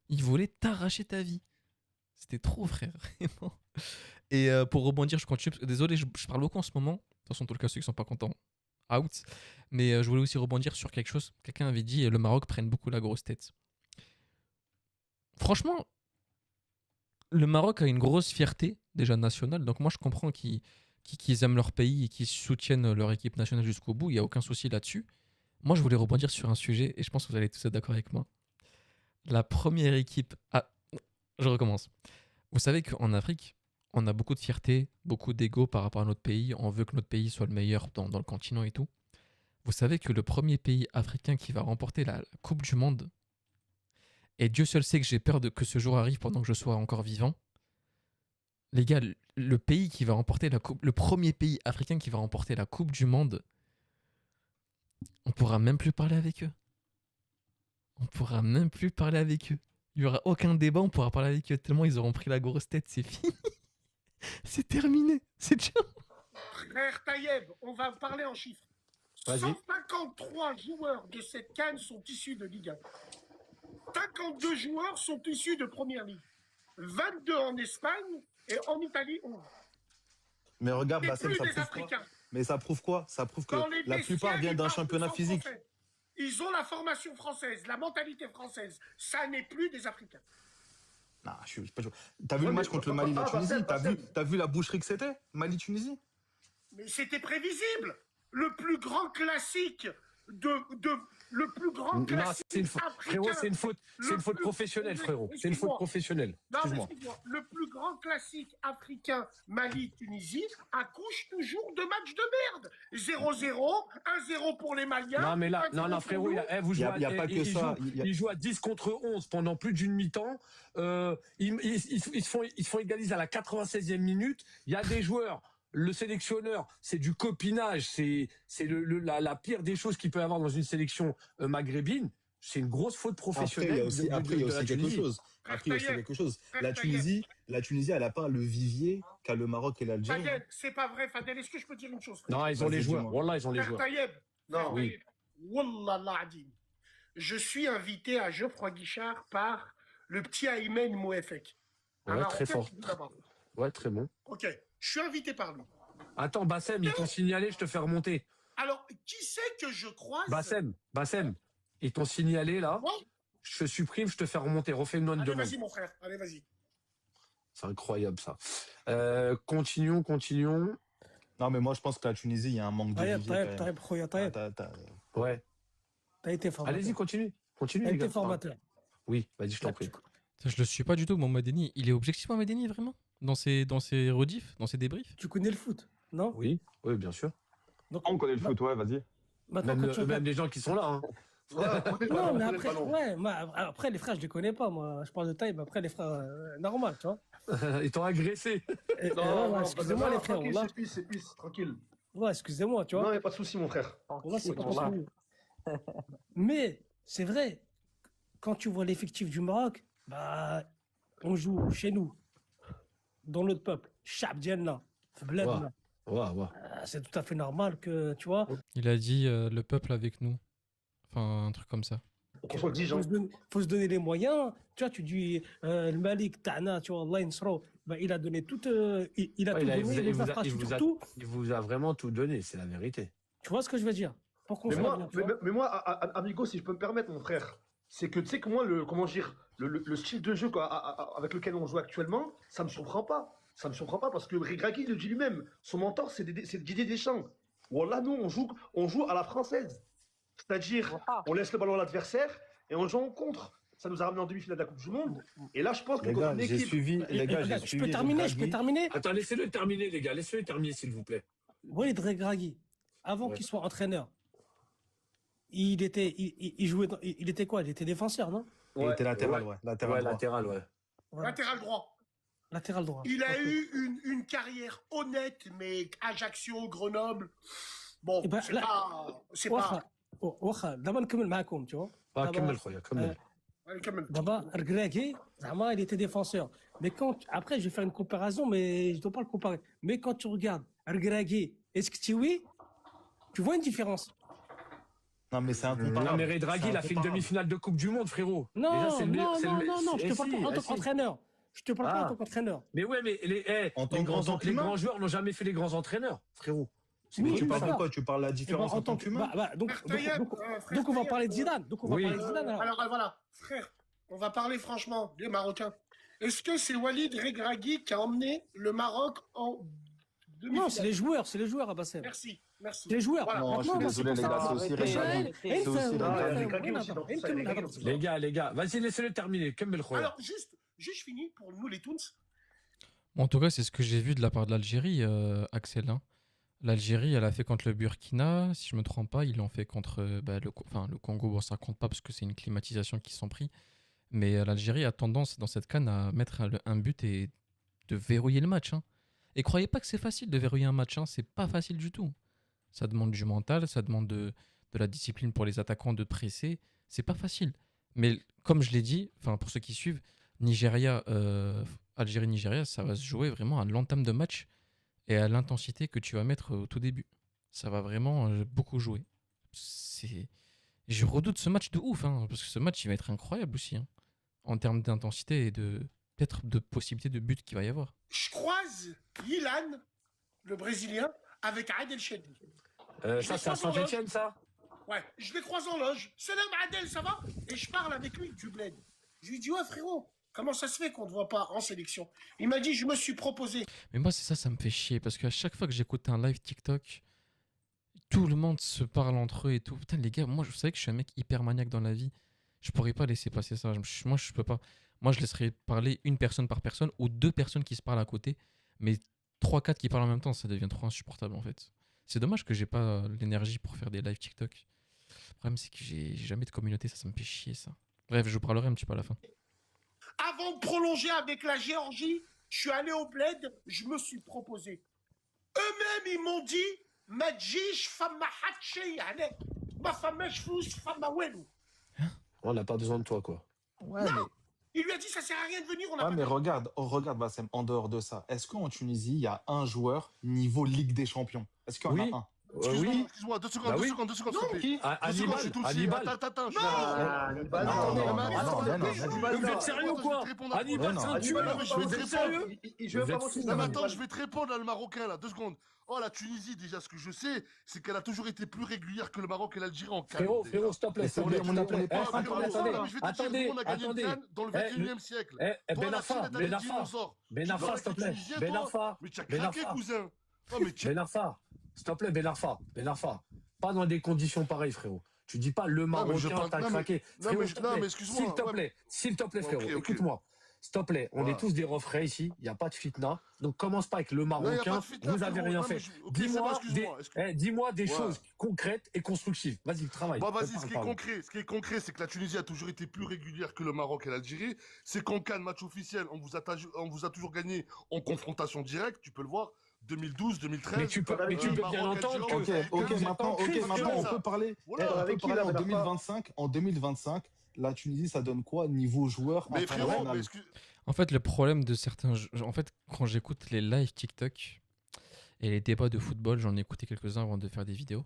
Ils voulaient t'arracher ta vie. C'était trop, frère, vraiment. Et pour rebondir, je continue. Désolé, je parle beaucoup en ce moment. De toute façon, tout le cas, ceux qui sont pas contents, out. Mais je voulais aussi rebondir sur quelque chose. Quelqu'un avait dit le Maroc prenne beaucoup la grosse tête. Franchement, le Maroc a une grosse fierté déjà nationale. Donc moi, je comprends qu'ils aiment leur pays et qu'ils soutiennent leur équipe nationale jusqu'au bout. Il n'y a aucun souci là-dessus. Moi, je voulais rebondir sur un sujet et je pense que vous allez tous être d'accord avec moi. La première équipe... Ah, je recommence. Vous savez qu'en Afrique, on a beaucoup de fierté, beaucoup d'ego par rapport à notre pays. On veut que notre pays soit le meilleur dans le continent et tout. Vous savez que le premier pays africain qui va remporter la Coupe du Monde, et Dieu seul sait que j'ai peur que ce jour arrive pendant que je sois encore vivant, les gars, le pays qui va remporter la coupe, le premier pays africain qui va remporter la Coupe du Monde, on pourra même plus parler avec eux. On pourra même plus parler avec eux. Il n'y aura aucun débat, on pourra parler avec eux tellement ils auront pris la grosse tête, c'est fini. C'est terminé, c'est déjà. Frère Taïeb, on va parler en chiffres. 153 joueurs de cette CAN sont issus de Ligue 1. 52 joueurs sont issus de Première Ligue. 22 en Espagne et en Italie 11. Mais regarde, Et Bassem, plus ça des prouve Africains. quoi? Mais ça prouve quoi? Ça prouve que Dans les la plupart vestiaires, viennent ils d'un parlent championnat tous en physique. français. Ils ont la formation française, la mentalité française. Ça n'est plus des Africains. Non, je suis pas sûr. T'as vu le match contre le Mali, la Tunisie? T'as vu la boucherie que c'était? Mali-Tunisie? Mais c'était prévisible. Le plus grand classique le plus grand Non, classique c'est une faute. africain. Frérot, c'est une faute professionnelle, frérot. C'est une faute professionnelle. Non, mais Excuse-moi. excuse-moi. Le plus grand classique africain, Mali-Tunisie, accouche toujours de matchs de merde. 0-0, 1-0 pour les Maliens. Non, mais là, 1-0 non, frérot, vous Il y jouez a pas que ça. Ils jouent à 10 contre 11 pendant plus d'une mi-temps. Ils se font égaliser à la 96e minute. Il y a des joueurs. Le sélectionneur, c'est du copinage, c'est la pire des choses qu'il peut y avoir dans une sélection maghrébine. C'est une grosse faute professionnelle. Après, il y a aussi quelque chose. La Tunisie, elle n'a pas le vivier qu'a le Maroc et l'Algérie. Fadel, c'est pas vrai, Fadel. Est-ce que je peux dire une chose? Non, ils ont les joueurs. Wallah, ils ont les Frère joueurs. Taïeb, Non. Oui. Wallah l'Adim. Je suis invité à Geoffroy Guichard par le petit Aymen Mouefek. Ouais, très fort. Ouais, très bon. Ok, je suis invité par lui. Attends, Bassem, ils t'ont signalé, je te fais remonter. Alors, qui c'est que je croise? Bassem, ils t'ont signalé là. Ouais. Je supprime, je te fais remonter. Refais une Allez, demande. vas-y, mon frère. Allez, vas-y. C'est incroyable ça. Continuons. Non, mais moi, je pense que la Tunisie, il y a un manque de vivier. Ouais. T'as été formateur. Allez-y, continue. T'as les gars. été formateur. Oui, vas-y, je t'en prie. Je le suis pas du tout, Mohamedeni. Il est objectif, Mohamedeni, vraiment dans ses rediffs, dans ses débriefs. Tu connais le foot, non? Oui, bien sûr. Donc, On connaît le foot, ouais, vas-y. Même les gens qui sont là. Hein. Non, mais après, les frères, je les connais pas, moi. Je parle de taille, mais après, les frères, normal, tu vois. Ils t'ont agressé. Excusez-moi, les frères. C'est plus, tranquille. Ouais, excusez-moi, tu vois. Non, il n'y a pas de souci, mon frère. Là, c'est pas possible. Mais c'est vrai, quand tu vois l'effectif du Maroc, bah, on joue chez nous, dans notre peuple, Chab Diana, Bledna. Ouais. C'est tout à fait normal que, tu vois. Il a dit le peuple avec nous. Enfin, un truc comme ça. Faut se donner les moyens. Tu vois, tu dis le Malik Ta'na, tu vois, Allah Insro, bah, il a donné tout. Il a tout donné, les infrastructures, tout. Il vous a vraiment tout donné, c'est la vérité. Tu vois ce que je veux dire? Mais moi, amigo, si je peux me permettre, mon frère, c'est que tu sais que moi, le style de jeu avec lequel on joue actuellement, ça me surprend pas. Ça me surprend pas parce que Regragui le dit lui-même. Son mentor, c'est Didier Deschamps. Voilà, nous, on joue à la française. C'est-à-dire, on laisse le ballon à l'adversaire et on joue en contre. Ça nous a ramené en demi-finale de la Coupe du Monde. Et là, je pense que les gars, j'ai suivi. Je peux terminer. Attends, laissez-le terminer, les gars. Laissez-le terminer, s'il vous plaît. Walid Regragui, avant qu'il soit entraîneur, il était quoi? Il était défenseur, non? Il était latéral, ouais. Latéral, ouais. Latéral droit. Latéral droit. Il a eu une carrière honnête, mais Ajaccio, Grenoble. Bon, c'est pas. D'abord, نكمل معاكم, tu vois. كمل خويا كمل. D'abord, Regragui, il était défenseur. Mais après, je vais faire une comparaison, mais je ne dois pas le comparer. Mais quand tu regardes Regragui et Sktiwi, Tu vois une différence? Non, mais c'est incomparable. Non, mais Regragui, C'est il a fait une incomparable. demi-finale de Coupe du Monde, frérot. Non, Déjà, c'est le non, c'est non, le- non, non, je Eh te parle si, pas en eh tant si. qu'entraîneur. Je te parle pas en Ah. tant qu'entraîneur. Mais ouais, mais En tant les qu'humain. grands joueurs n'ont jamais fait les grands entraîneurs, frérot. C'est Oui, Mais tu comme parles ça. de quoi? Tu parles de la Eh ben, différence en tant qu'humain? donc, Frère Taïeb, donc on va parler de Zidane. Donc on va Oui. parler de Zidane. alors. Alors voilà, frère, on va parler franchement des Marocains. Est-ce que c'est Walid Regragui qui a emmené le Maroc en demi-finale? Non, c'est les joueurs, Abassem. Merci, merci. C'est les joueurs. Voilà. Non, je suis désolé, les gars, c'est aussi Regragui. C'est aussi Regragui. Les gars, vas-y, laissez-le terminer. Kemmel Khoya. Alors, juste je finis pour nous les Toons. Bon, en tout cas, c'est ce que j'ai vu de la part de l'Algérie, Axel, hein. L'Algérie, elle a fait contre le Burkina, si je me trompe pas, ils l'ont fait contre le Congo. Bon, ça compte pas parce que c'est une climatisation qu'ils se sont pris. Mais l'Algérie a tendance dans cette CAN à mettre un but et de verrouiller le match, hein. Et croyez pas que c'est facile de verrouiller un match, hein. C'est pas facile du tout. Ça demande du mental, ça demande de la discipline pour les attaquants de presser. C'est pas facile. Mais comme je l'ai dit, enfin pour ceux qui suivent, Algérie-Nigeria, ça va se jouer vraiment à l'entame de match et à l'intensité que tu vas mettre au tout début. Ça va vraiment beaucoup jouer. Je redoute ce match de ouf, hein, parce que ce match il va être incroyable aussi, hein, en termes d'intensité et peut-être de possibilités de but qu'il va y avoir. Je croise Ilan, le Brésilien, avec Adel Chedli. Ça, c'est à Saint-Etienne, ça? Ouais, je les croise en loge. Salam Adel, ça va? Et je parle avec lui du bled. Je lui dis, ouais frérot, comment ça se fait qu'on ne te voit pas en sélection? Il m'a dit, je me suis proposé. Mais moi, ça me fait chier, parce qu'à chaque fois que j'écoute un live TikTok, tout le monde se parle entre eux et tout. Putain, les gars, moi, je savais que je suis un mec hyper maniaque dans la vie. Je pourrais pas laisser passer ça. Moi, je peux pas. Moi, je laisserais parler une personne par personne ou deux personnes qui se parlent à côté. Mais 3-4 qui parlent en même temps, ça devient trop insupportable, en fait. C'est dommage que j'ai pas l'énergie pour faire des lives TikTok. Le problème, c'est que j'ai jamais de communauté. Ça me fait chier, ça. Bref, je vous parlerai un petit peu à la fin. Avant de prolonger avec la Géorgie, je suis allé au bled, je me suis proposé. Eux-mêmes, ils m'ont dit, ma djiche, fama hatche, yani, ma fama chfous, fama welu. On n'a pas besoin de toi, quoi. Ouais, Non, il lui a dit, ça sert à rien de venir, on n'a Ah, pas mais de... regarde, Bassem, en dehors de ça, est-ce qu'en Tunisie, il y a un joueur niveau Ligue des Champions? Est-ce qu'il y en Oui. a un? Oui. Excuse-moi, 2 secondes, Bah 2 oui. secondes, 2 secondes, s'il te plaît. Qui? Deux secondes, je suis tout petit. Hannibal. Attends, je Vous êtes sérieux ou quoi? Hannibal, c'est un tueur. Vous êtes sérieux? Je vais pas mentir. Non, mais attends, je vais te répondre à le Marocain, là, 2 secondes. Oh, la Tunisie, déjà, ce que je sais, c'est qu'elle a toujours été plus régulière que le Maroc et l'Algérie en CAN. Frérot, s'il te plaît. On n'appelait pas ça. Attendez. On a gagné une CAN dans le 21e siècle. Ben Arfa, s'il te plaît. Ben Arfa. Mais tu as craqué, cousin. Oh, mais tu Ben Arfa, s'il te plaît, Ben Arfa. Pas dans des conditions pareilles, frérot. Tu dis pas le Marocain t'a craqué. Frérot, s'il te plaît, frérot, écoute-moi. S'il te plaît, on est tous des refrains ici, il n'y a pas de fitna. Donc commence pas avec le Marocain, vous n'avez rien fait. Dis-moi des choses concrètes et constructives. Vas-y, travaille. Bon, vas-y, ce qui est concret, c'est que la Tunisie a toujours été plus régulière que le Maroc et l'Algérie. C'est qu'en CAN, match officiel, on vous a toujours gagné en confrontation directe, tu peux le voir. 2012, 2013. Mais tu peux bien entendre Ok, maintenant, on peut parler. En 2025, la Tunisie, ça donne quoi niveau joueur? Mais frérot, En fait, le problème de certains... En fait, quand j'écoute les lives TikTok et les débats de football, j'en ai écouté quelques-uns avant de faire des vidéos.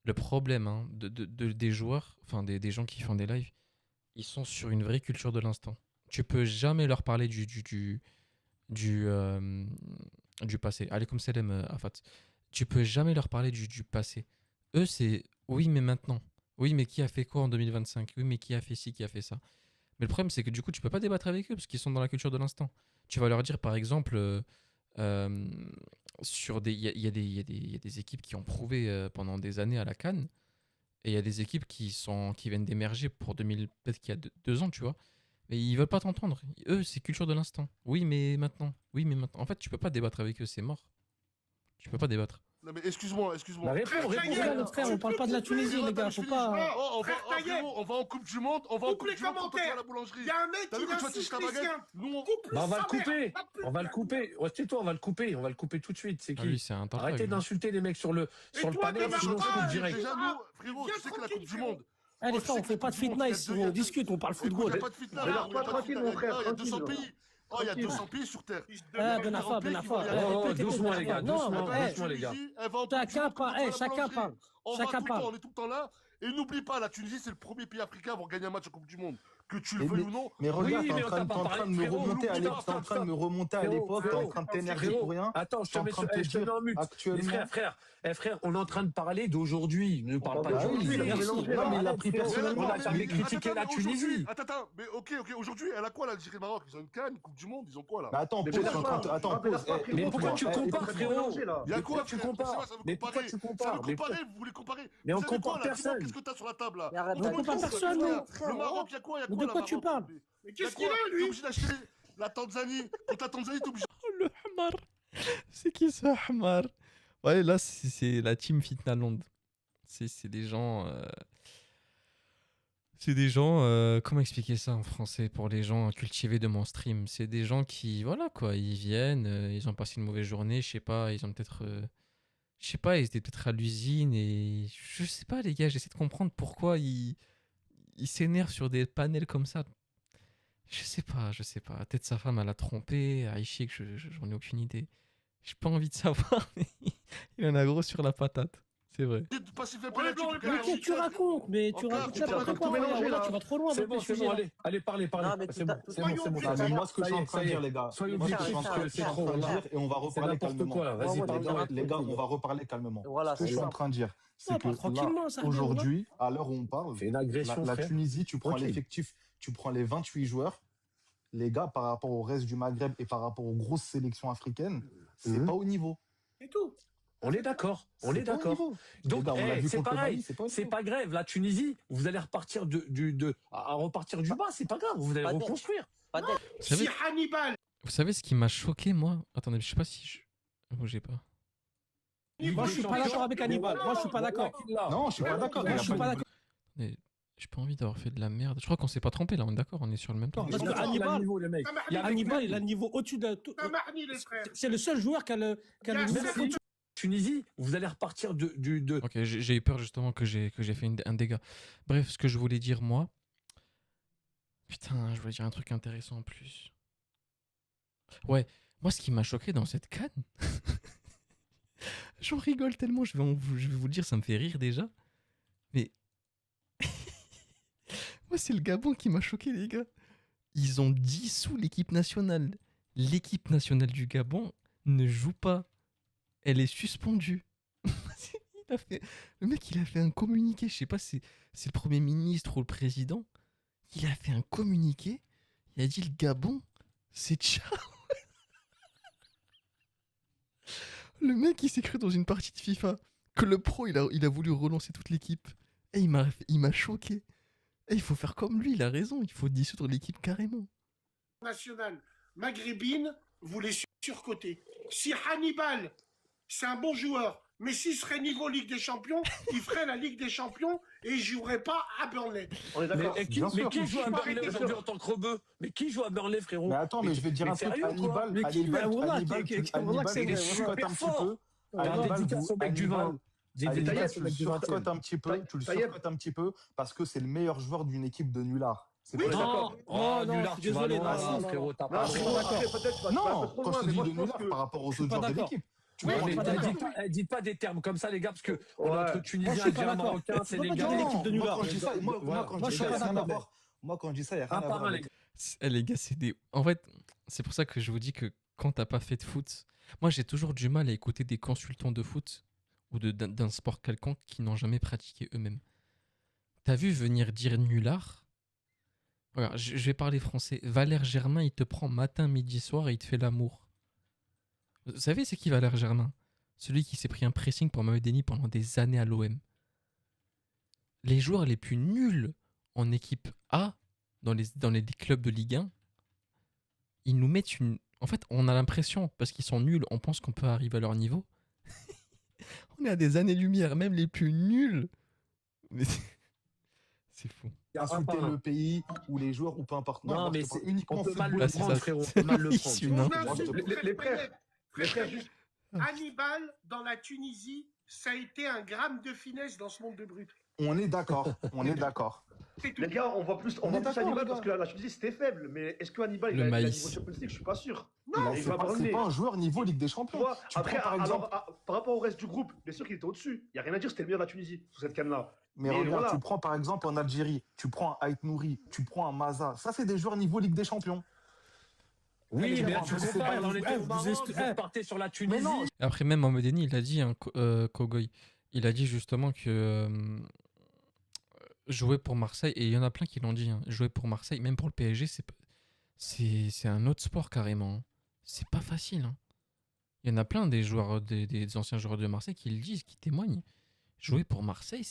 Le problème des joueurs, enfin des gens qui font des lives, ils sont sur une vraie culture de l'instant. Tu peux jamais leur parler du passé. Allez, comme Salem, Afat. Tu peux jamais leur parler du passé. Eux, c'est oui, mais maintenant. Oui, mais qui a fait quoi en 2025? Oui, mais qui a fait ci, qui a fait ça? Mais le problème, c'est que du coup, tu peux pas débattre avec eux parce qu'ils sont dans la culture de l'instant. Tu vas leur dire, par exemple, il y a des équipes qui ont prouvé pendant des années à la CAN et il y a des équipes qui viennent d'émerger pour 2000, peut-être qu'il y a 2 ans, tu vois. Mais ils veulent pas t'entendre. Eux, c'est culture de l'instant. Oui, mais maintenant. En fait, tu peux pas débattre avec eux, c'est mort. Tu peux pas débattre. Non mais excuse-moi. Bah, réponds, Notre frère, on parle pas de la Tunisie, les gars. Faut pas. On va en Coupe du Monde, on va en Coupe du Monde contre la boulangerie. Il y a un mec qui insiste les siens. On va le couper. Tais-toi, on va le couper tout de suite. C'est qui? C'est un Arrêtez d'insulter les mecs sur le panel, sinon je coupe direct. Déjà nous, frérot, tu sais que la Coupe du Monde. Allez, frère, on fait pas de fitna ici, on discute, on parle football. Il y a pas de fitna. Il y a 200 pays. Oh, il y a 200 pays sur Terre. Ben Arfa. Doucement, les gars. Doucement, les gars. Chacun parle. On est tout le temps là. Et n'oublie pas, la Tunisie, c'est le premier pays africain à avoir gagné un match en Coupe du Monde. Que tu le veuilles ou non. Mais regarde, t'es en train de me remonter à l'époque, t'es en train de t'énerver pour rien. Attends, je te mets en mute. Actuellement. Frère, on est en train de parler d'aujourd'hui. Ne parle pas d'aujourd'hui. Non, mais il a pris personnellement. On a jamais critiqué la Tunisie. Attends, mais ok, aujourd'hui, elle a quoi l'Algérie et le Maroc? Ils ont une canne, une Coupe du Monde, ils ont quoi là? Mais attends, pause. Mais pourquoi tu compares, frérot? Il y a quoi tu compares? Mais pourquoi tu compares? Vous voulez comparer? Mais on compare personne. Qu'est-ce que t'as sur la table là? On compare personne. Le Maroc, il y a quoi? De quoi tu parles? Mais qu'est-ce qu'il a, lui? T'es obligé d'acheter la Tanzanie. Contre la Tanzanie, t'es obligé. Oh, le Hamar. C'est qui ce Hamar? Ouais, là, c'est la team Fitnaland. C'est des gens... C'est des gens... comment expliquer ça en français pour les gens cultivés de mon stream? C'est des gens qui... Voilà, quoi. Ils viennent, ils ont passé une mauvaise journée, je sais pas, ils ont peut-être... je sais pas, ils étaient peut-être à l'usine et... Je sais pas, les gars, j'essaie de comprendre pourquoi ils s'énervent sur des panels comme ça. Je sais pas. Peut-être sa femme, elle a trompé, Aïchik, j'en ai aucune idée. J'ai pas envie de savoir, mais il en a gros sur la patate. C'est vrai. Mais qu'est-ce que tu racontes? Mais tu racontes n'importe quoi. Tu vas trop loin. C'est bon, allez, parlez. C'est bon. Mais moi, ce que je suis en train de dire, les gars, soyons objectifs, c'est trop. Et on va reparler calmement. Les gars, on va reparler calmement. Ce que je suis en train de dire, c'est que là, aujourd'hui, à l'heure où on parle, la Tunisie, tu prends l'effectif, tu prends les 28 joueurs. Les gars, par rapport au reste du Maghreb et par rapport aux grosses sélections africaines, c'est pas au niveau. Et tout. On est d'accord. Donc, c'est pareil. C'est pas grave. La Tunisie, vous allez repartir à repartir du bas. C'est pas grave. Vous allez reconstruire. Si Hannibal. Vous savez ce qui m'a choqué, moi? Attendez, je sais pas si je... Bougez pas. Moi, je suis pas d'accord avec Hannibal. Moi, je suis pas d'accord. Non, je suis pas d'accord. Je suis pas d'accord. J'ai pas envie d'avoir fait de la merde. Je crois qu'on s'est pas trompé là, on est d'accord, on est sur le même plan. Parce que Hannibal, il a le niveau au-dessus de tout. C'est le seul joueur qui a le niveau. Tunisie, vous allez repartir Ok, j'ai eu peur justement que j'ai fait un dégât. Bref, ce que je voulais dire moi... Putain, je voulais dire un truc intéressant en plus. Ouais, moi ce qui m'a choqué dans cette CAN... J'en rigole tellement, je vais vous le dire, ça me fait rire déjà. Mais... Moi c'est le Gabon qui m'a choqué les gars. Ils ont dissous l'équipe nationale. L'équipe nationale du Gabon ne joue pas. Elle est suspendue. Le mec, il a fait un communiqué. Je sais pas si c'est le Premier ministre ou le président. Il a fait un communiqué. Il a dit le Gabon, c'est ciao. Le mec, il s'est cru dans une partie de FIFA que le pro, il a voulu relancer toute l'équipe. Et il m'a choqué. Et il faut faire comme lui, il a raison. Il faut dissoudre l'équipe carrément. Nationale maghrébine, vous les surcotez. Si Hannibal, c'est un bon joueur, mais s'il serait niveau Ligue des Champions, il ferait la Ligue des Champions et il jouerait pas à Burnley. On est d'accord. Mais qui joue à Burnley aujourd'hui en tant que rebeu? Mais qui joue à Burnley, frérot? Mais attends, mais je vais te dire un truc. Hannibal, tu surcotes un petit peu. Tu le surcotes un petit peu parce que c'est le meilleur joueur d'une équipe de nullards. Oui, d'accord. Nulard, tu vas loin, frérot. Non, quand je te dis de nullards par rapport aux autres joueurs de l'équipe. Dites pas des termes comme ça, les gars, parce que entre Tunisien, Algérien, Marocain, Sénégalais, l'équipe de nullards. Moi, quand je dis ça, il n'y a rien à voir. Les gars, c'est des... En fait, c'est pour ça que je vous dis que quand t'as pas fait de foot, moi j'ai toujours du mal à écouter des consultants de foot ou d'un sport quelconque qui n'ont jamais pratiqué eux-mêmes. T'as vu venir dire nulard? Voilà, je vais parler français. Valère Germain, il te prend matin, midi, soir et il te fait l'amour. Vous savez c'est qui Valère Germain? Celui qui s'est pris un pressing pour Mohamed Denis pendant des années à l'OM. Les joueurs les plus nuls en équipe A, dans les clubs de Ligue 1, ils nous mettent une... En fait, on a l'impression, parce qu'ils sont nuls, on pense qu'on peut arriver à leur niveau. On est à des années-lumière, même les plus nuls. Mais c'est fou. Insulter le pays ou les joueurs ou peu importe. Non, mais c'est uniquement on peut mal le prendre, frérot. On peut mal le prendre. Les frères, Hannibal, dans la Tunisie, ça a été un gramme de finesse dans ce monde de brut. On est d'accord, on est d'accord. Les gars, on voit plus Hannibal parce que la Tunisie c'était faible. Mais est-ce que Hannibal il a niveau Champions League? Je suis pas sûr. Non, c'est pas un joueur niveau Ligue des Champions. Après, par rapport au reste du groupe, bien sûr qu'il était au-dessus. Il n'y a rien à dire, c'était le meilleur de la Tunisie sous cette canne-là. Mais regarde, tu prends par exemple en Algérie, tu prends un Ait Nouri, tu prends un Maza. Ça, c'est des joueurs niveau Ligue des Champions. Oui, mais tu sais pas, vous partez sur la Tunisie. Après, même Mohamedeni, il a dit, Kogoy, il a dit justement que jouer pour Marseille, et il y en a plein qui l'ont dit, jouer pour Marseille, même pour le PSG, c'est un autre sport carrément. C'est pas facile. Il y en a plein des joueurs, des anciens joueurs de Marseille qui le disent, qui témoignent. Jouer pour Marseille,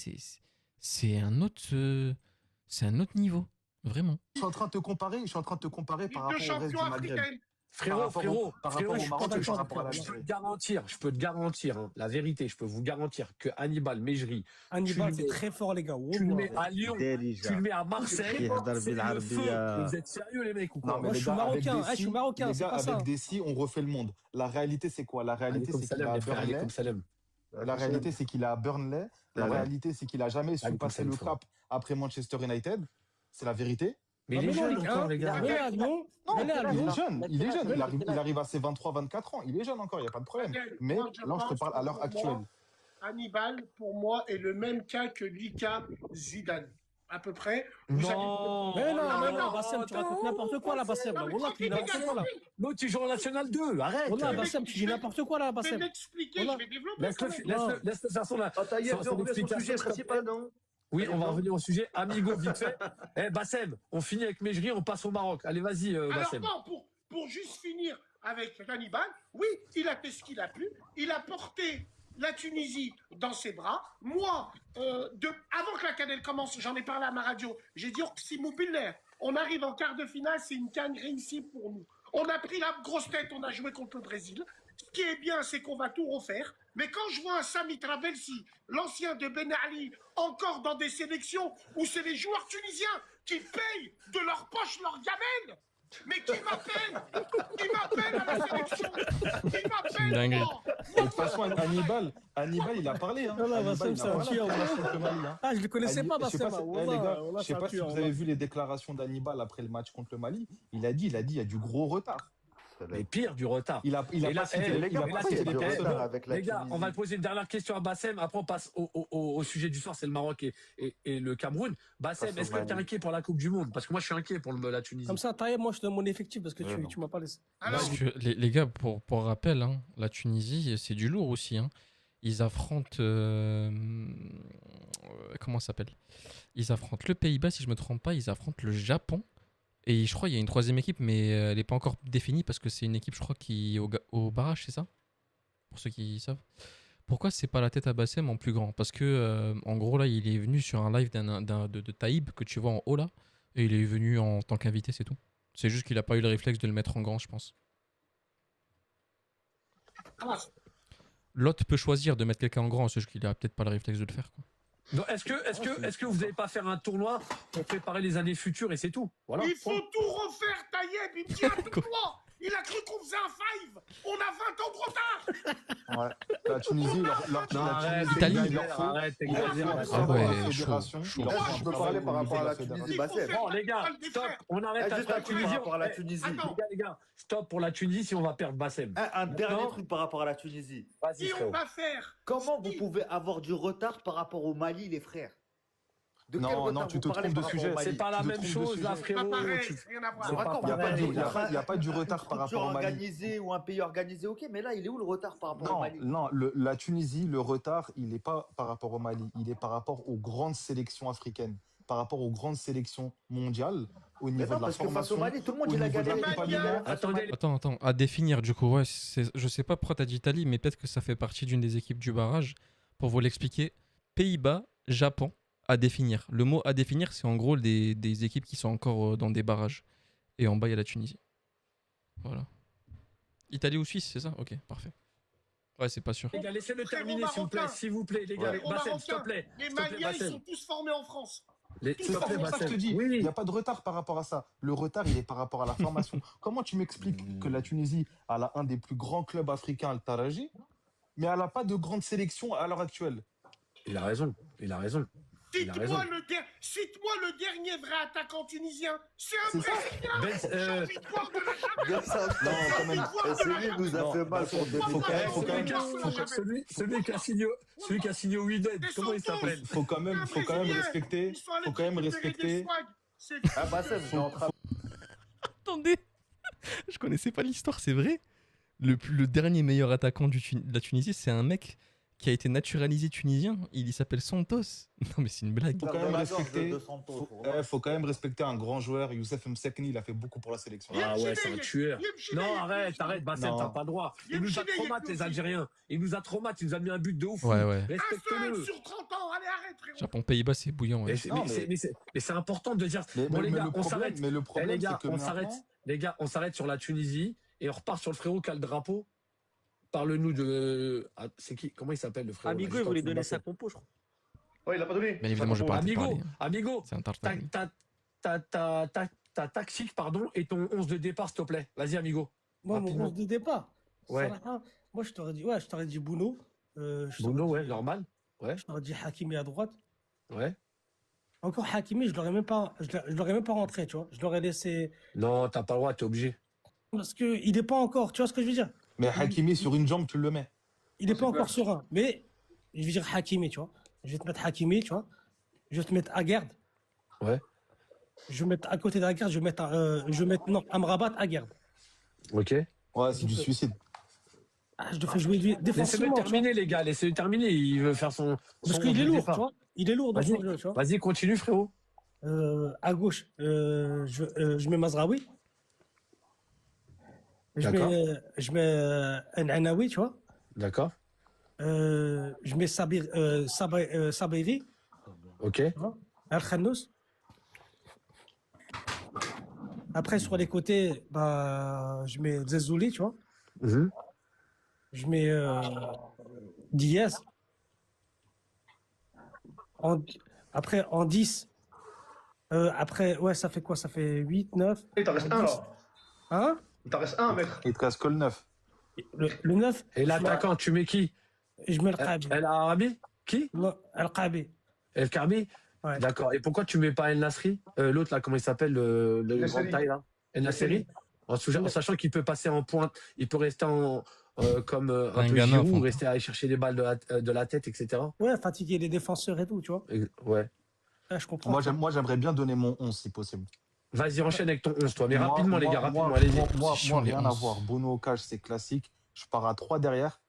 c'est un autre niveau. Vraiment. Je suis en train de te comparer par rapport au reste du Maghreb. Frérot, je peux te garantir, la vérité, je peux vous garantir que Hannibal Mejri, c'est très fort, les gars. Tu le mets à Lyon, tu le mets à Marseille, c'est le feu. Vous êtes sérieux, les mecs, ou quoi? Moi, je suis marocain, c'est pas ça. Avec Dessy, on refait le monde. La réalité, c'est quoi? La réalité, c'est qu'il est à Burnley. La réalité, c'est qu'il est à Burnley. La réalité, c'est qu'il a jamais su passer le cap après Manchester United. C'est la vérité. Mais il est jeune encore, les gars. Non, il est jeune. Il arrive à ses 23-24 ans. Il est jeune encore, il n'y a pas de problème. Mais là, je te parle à l'heure actuelle. Hannibal, pour moi, est le même cas que Lika Zidane. À peu près. Non, Bassem, tu racontes n'importe quoi là, Bassem. Non, tu joues en National 2, arrête. Bassem, tu dis n'importe quoi là, Bassem. Je vais m'expliquer, je vais développer. Laisse le garçon là. On revient sur le sujet principal, non? Oui, on va revenir au sujet. Amigo, vite fait. Bassem, on finit avec Mejri, on passe au Maroc. Allez, vas-y, Bassem. Alors non, pour juste finir avec Hannibal, oui, il a fait ce qu'il a pu. Il a porté la Tunisie dans ses bras. Moi, avant que la CAN commence, j'en ai parlé à ma radio, j'ai dit Oximo Biller, on arrive en quart de finale, c'est une CAN réussie pour nous. On a pris la grosse tête, on a joué contre le Brésil. Ce qui est bien, c'est qu'on va tout refaire. Mais quand je vois un Sami Trabelsi, l'ancien de Ben Ali, encore dans des sélections où c'est les joueurs tunisiens qui payent de leur poche leur gamelle, mais qui m'appelle à la sélection, qui m'appelle moi. De toute façon, Hannibal, il a parlé. Je le connaissais pas, Bassem. Je sais pas si vous avez vu les déclarations d'Hannibal après le match contre le Mali. Il a dit, il y a du gros retard. Mais pire, du retard. Les gars, on va poser une dernière question à Bassem. Après, on passe au sujet du soir, c'est le Maroc et le Cameroun. Bassem, est-ce que tu es inquiet pour la Coupe du Monde? Parce que moi, je suis inquiet pour la Tunisie. Comme ça, Taïeb, moi, je te donne mon effectif parce que tu m'as pas laissé. Parce que, les gars, pour rappel, la Tunisie, c'est du lourd aussi. Ils affrontent... comment ça s'appelle? Ils affrontent le Pays-Bas, si je me trompe pas. Ils affrontent le Japon. Et je crois qu'il y a une troisième équipe, mais elle n'est pas encore définie parce que c'est une équipe, je crois, qui est au barrage, c'est ça? Pour ceux qui savent. Pourquoi c'est pas la tête à Bassem en plus grand? Parce que, en gros, là, il est venu sur un live de Taïb que tu vois en haut là, et il est venu en tant qu'invité, c'est tout. C'est juste qu'il n'a pas eu le réflexe de le mettre en grand, je pense. L'autre peut choisir de mettre quelqu'un en grand, c'est juste qu'il a peut-être pas le réflexe de le faire, quoi. Donc, est-ce que vous n'allez pas faire un tournoi pour préparer les années futures et c'est tout? Voilà. Il faut tout refaire, Taïeb. Il me dit un tournoi. Il a cru qu'on faisait un five. On a 20 ans de retard. Ouais. La Tunisie, arrête, je peux parler par rapport à la Tunisie. Bon, les gars, stop. On arrête avec la Tunisie. Les gars, stop pour la Tunisie si on va perdre Bassem. Un dernier truc par rapport à la Tunisie. Et on va faire. Comment vous pouvez avoir du retard par rapport au Mali, les frères? Non, tu te trompes de sujet. C'est pas la même chose, là, frérot. Il n'y a pas du retard par rapport au Mali. Organisé ou un pays organisé, ok, mais là, il est où le retard par rapport au Mali? Non, la Tunisie, le retard, il n'est pas par rapport au Mali. Il est par rapport aux grandes sélections africaines, par rapport aux grandes sélections mondiales, au niveau de la formation. Face au Mali, tout le monde, il a galéré. Attends, à définir, du coup, ouais, je sais pas pourquoi t'as dit Italie, mais peut-être que ça fait partie d'une des équipes du barrage. Pour vous l'expliquer, Pays-Bas, Japon. À définir. Le mot à définir, c'est en gros des équipes qui sont encore dans des barrages. Et en bas, il y a la Tunisie. Voilà. Italie ou Suisse, c'est ça? Ok, parfait. Ouais, c'est pas sûr. Les gars, laissez-le terminer, s'il vous plaît. Les gars, Bassem, s'il te plaît. Les Maliens, ils sont tous formés en France. C'est ça que je te dis. Il n'y a pas de retard par rapport à ça. Le retard, il est par rapport à la formation. Comment tu m'expliques que la Tunisie a un des plus grands clubs africains, Al Taraji, mais elle n'a pas de grande sélection à l'heure actuelle? Il a raison. Cite-moi le dernier vrai attaquant tunisien. C'est un Brésilien. Non, quand même. Celui nous a fait mal pour celui qui a signé au Wydad. Comment il s'appelle? Faut quand même respecter. Ah bah c'est Attendez, je connaissais pas l'histoire, c'est vrai. Le dernier meilleur attaquant de la Tunisie, c'est un mec qui a été naturalisé tunisien. Il s'appelle Santos. Non mais c'est une blague. Faut quand même respecter un grand joueur. Youssef Msekni, il a fait beaucoup pour la sélection. Ah ouais, c'est un tueur. Non, arrête, Bassem, t'as pas le droit. Il nous a traumatisé, les Algériens. Il nous a traumatisé, il nous a mis un but de ouf. Ouais. Respecte-le. Sur 30 ans, allez, arrête, frérot. Japon-Pays-Bas, c'est bouillant. Ouais. Mais c'est important de dire. Bon, les gars, on s'arrête. Mais le problème, c'est que on s'arrête. Les gars, on s'arrête sur la Tunisie et on repart sur le frérot qui a le drapeau. Parle-nous de. C'est qui? Comment il s'appelle le frérot? Amigo, il voulait donner sa compo, je crois. Ouais, il a pas donné. Bien évidemment, je vais pas parler. Amigo, c'est un tartare. ta tactique, pardon, et ton 11 de départ, s'il te plaît. Vas-y, Amigo. Moi, mon 11 de départ. Ouais. Moi, je t'aurais dit Bouno. Bouno, ouais, normal. Ouais. Je t'aurais dit Hakimi à droite. Ouais. Encore Hakimi, je l'aurais même pas rentré, tu vois. Je l'aurais laissé. Non, t'as pas le droit, t'es obligé. Parce qu'il n'est pas encore, tu vois ce que je veux dire? Mais Hakimi, sur une jambe, tu le mets. Il n'est pas encore serein. Mais je vais dire Hakimi, tu vois. Je vais te mettre Hakimi, tu vois. Je vais te mettre Aguerd. Ouais. Je vais mettre à côté d'Aguerd, je vais mettre Amrabat, Aguerd. Ok. Ouais, c'est du suicide. Je te fais jouer défensivement. Laissez-le terminer, les gars. Laissez-le terminer. Il veut faire son. Parce qu'il est lourd, tu vois. Il est lourd dans son jeu, tu vois. Vas-y, continue, frérot. À gauche, je mets Mazraoui. Je mets N'Anaoui, tu vois. D'accord. Je mets Sabiri. Ok. Al-Khanous. Après, sur les côtés, je mets Zezouli, tu vois. Je mets Diaz. Après, en 10. Après, ouais, ça fait quoi? Ça fait 8, 9. Il t'en reste un, là. Hein? Il t'en reste un, mec. Il te reste que le 9. Le 9. Et l'attaquant, tu mets qui? Je mets El-Khabi. El Arabi? Qui? Non, El-Khabi. El-Khabi? Ouais. D'accord. Et pourquoi tu mets pas El Nasri? L'autre, là, comment il s'appelle? Le grand taille, là? El Nasri? En sachant qu'il peut passer en pointe, il peut rester comme un peu Giroud, rester à aller chercher les balles de la tête, etc. Ouais, fatiguer les défenseurs et tout, tu vois. Ouais. Je comprends. Moi, j'aimerais bien donner mon 11 si possible. Vas-y, enchaîne avec ton 11, toi. Mais rapidement, les gars, rapidement, allez-y. Moi, rien à voir. Bono au cage, c'est classique. Je pars à 3 derrière.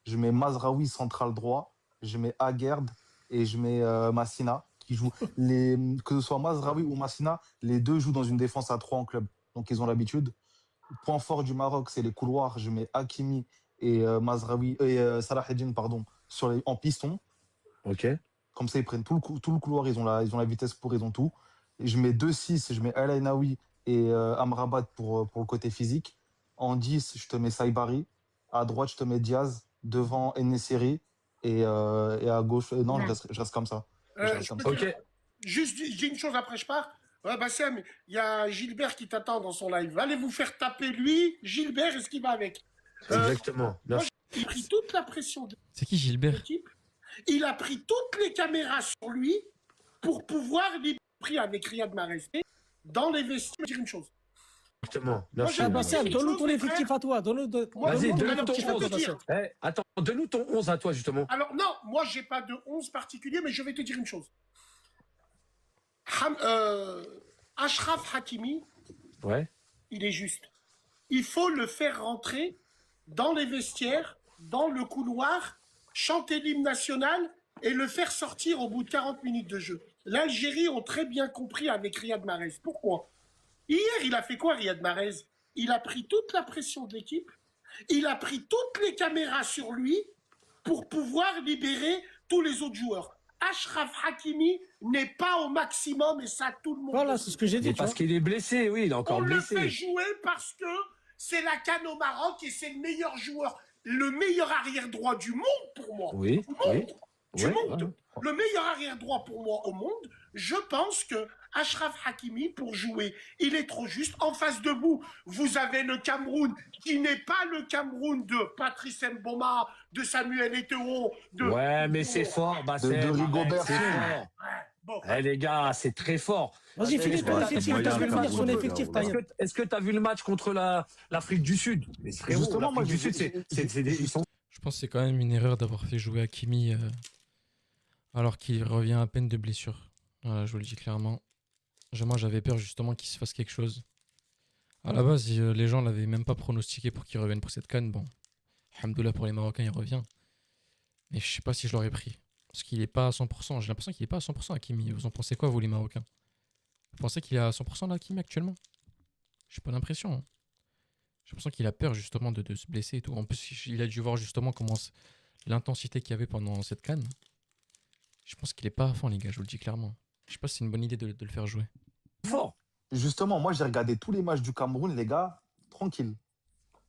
Je mets Mazraoui central droit. Je mets Aguerd et je mets Massina qui joue. Que ce soit Mazraoui ou Massina, les deux jouent dans une défense à 3 en club. Donc, ils ont l'habitude. Point fort du Maroc, c'est les couloirs. Je mets Hakimi et Mazraoui et Salah Eddine, pardon, en piston. Ok. Comme ça, ils prennent tout le couloir. Ils ont la vitesse pour, ils ont tout. Et je mets 2-6, je mets El Ainaoui et Amrabat pour le côté physique. En 10, je te mets Saibari. À droite, je te mets Diaz. Devant, Enesiri. Et à gauche, non, je reste comme ça. Ok. Juste, j'ai une chose après, je pars. Ouais, Bassem, il y a Gilbert qui t'attend dans son live. Allez vous faire taper lui, Gilbert, et ce qui va avec. Exactement. Moi, il a pris toute la pression de C'est qui Gilbert? l'équipe. Il a pris toutes les caméras sur lui pour pouvoir pris avec Riyad Mahrez dans les vestiaires. Dire une chose. Exactement. Bassem, donne-nous ton effectif à toi. Vas-y, donne-nous ton 11. Attends, donne-nous ton 11 à toi, justement. Alors, non, moi, j'ai pas de 11 particulier, mais je vais te dire une chose. Achraf Hakimi, ouais. Il est juste. Il faut le faire rentrer dans les vestiaires, dans le couloir, chanter l'hymne national et le faire sortir au bout de 40 minutes de jeu. L'Algérie ont très bien compris avec Riyad Mahrez. Pourquoi? Hier, il a fait quoi, Riyad Mahrez? Il a pris toute la pression de l'équipe, il a pris toutes les caméras sur lui pour pouvoir libérer tous les autres joueurs. Achraf Hakimi n'est pas au maximum et ça, tout le monde. Voilà, c'est ce que j'ai dit. Parce qu'il est blessé, oui, il est encore blessé. On le fait jouer parce que c'est la CAN au Maroc et c'est le meilleur joueur, le meilleur arrière droit du monde pour moi. Oui, Du monde. Le meilleur arrière droit pour moi au monde. Je pense que Achraf Hakimi, pour jouer, il est trop juste. En face de vous, vous avez le Cameroun, qui n'est pas le Cameroun de Patrice Mboma, de Samuel Eto'o. Ouais, mais c'est fort, Bassem. De Rigobert. C'est fort. Bon. Les gars, c'est très fort. Vas-y, Philippe, son effectif. Est-ce que tu as vu le match contre l'Afrique du Sud? Justement, moi, l'Afrique du Sud, ils sont... Je pense que c'est quand même une erreur d'avoir fait jouer Hakimi alors qu'il revient à peine de blessure. Voilà, je vous le dis clairement. Moi, j'avais peur justement qu'il se fasse quelque chose. À la base, les gens l'avaient même pas pronostiqué pour qu'il revienne pour cette CAN. Bon, alhamdoulilah pour les Marocains, il revient. Mais je sais pas si je l'aurais pris. Parce qu'il est pas à 100%. J'ai l'impression qu'il est pas à 100% Hakimi. Vous en pensez quoi, vous, les Marocains? Vous pensez qu'il est à 100% là, Hakimi, actuellement? J'ai pas l'impression. Hein. J'ai l'impression qu'il a peur justement de se blesser et tout. En plus, il a dû voir justement comment l'intensité qu'il y avait pendant cette CAN. Je pense qu'il est pas à fond, les gars, je vous le dis clairement. Je sais pas si c'est une bonne idée de le faire jouer. Fort. Justement, moi j'ai regardé tous les matchs du Cameroun, les gars, tranquille.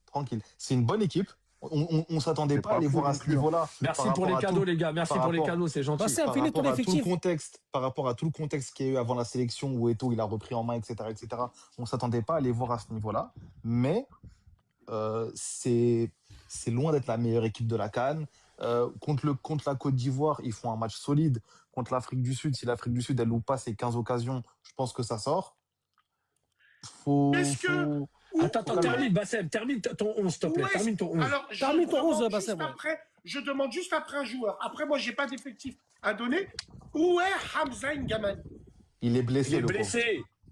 Tranquille. C'est une bonne équipe. On s'attendait pas à les voir à ce niveau-là. Merci pour les cadeaux, les gars. Merci pour les cadeaux, c'est gentil. Par rapport à tout le contexte qu'il y a eu avant la sélection où Eto'o il a repris en main, etc., on s'attendait pas à les voir à ce niveau-là. Mais c'est loin d'être la meilleure équipe de la CAN. Contre la Côte d'Ivoire, ils font un match solide. Contre l'Afrique du Sud, si l'Afrique du Sud elle loupe pas ses 15 occasions, je pense que ça sort. Attends, termine, Bassem, termine ton 11, s'il te plaît. Termine ton 11. Alors, termine ton 11, Bassem. Je demande juste après un joueur. Après, moi, j'ai pas d'effectif à donner. Où est Hamza N'Gamani? Il est blessé.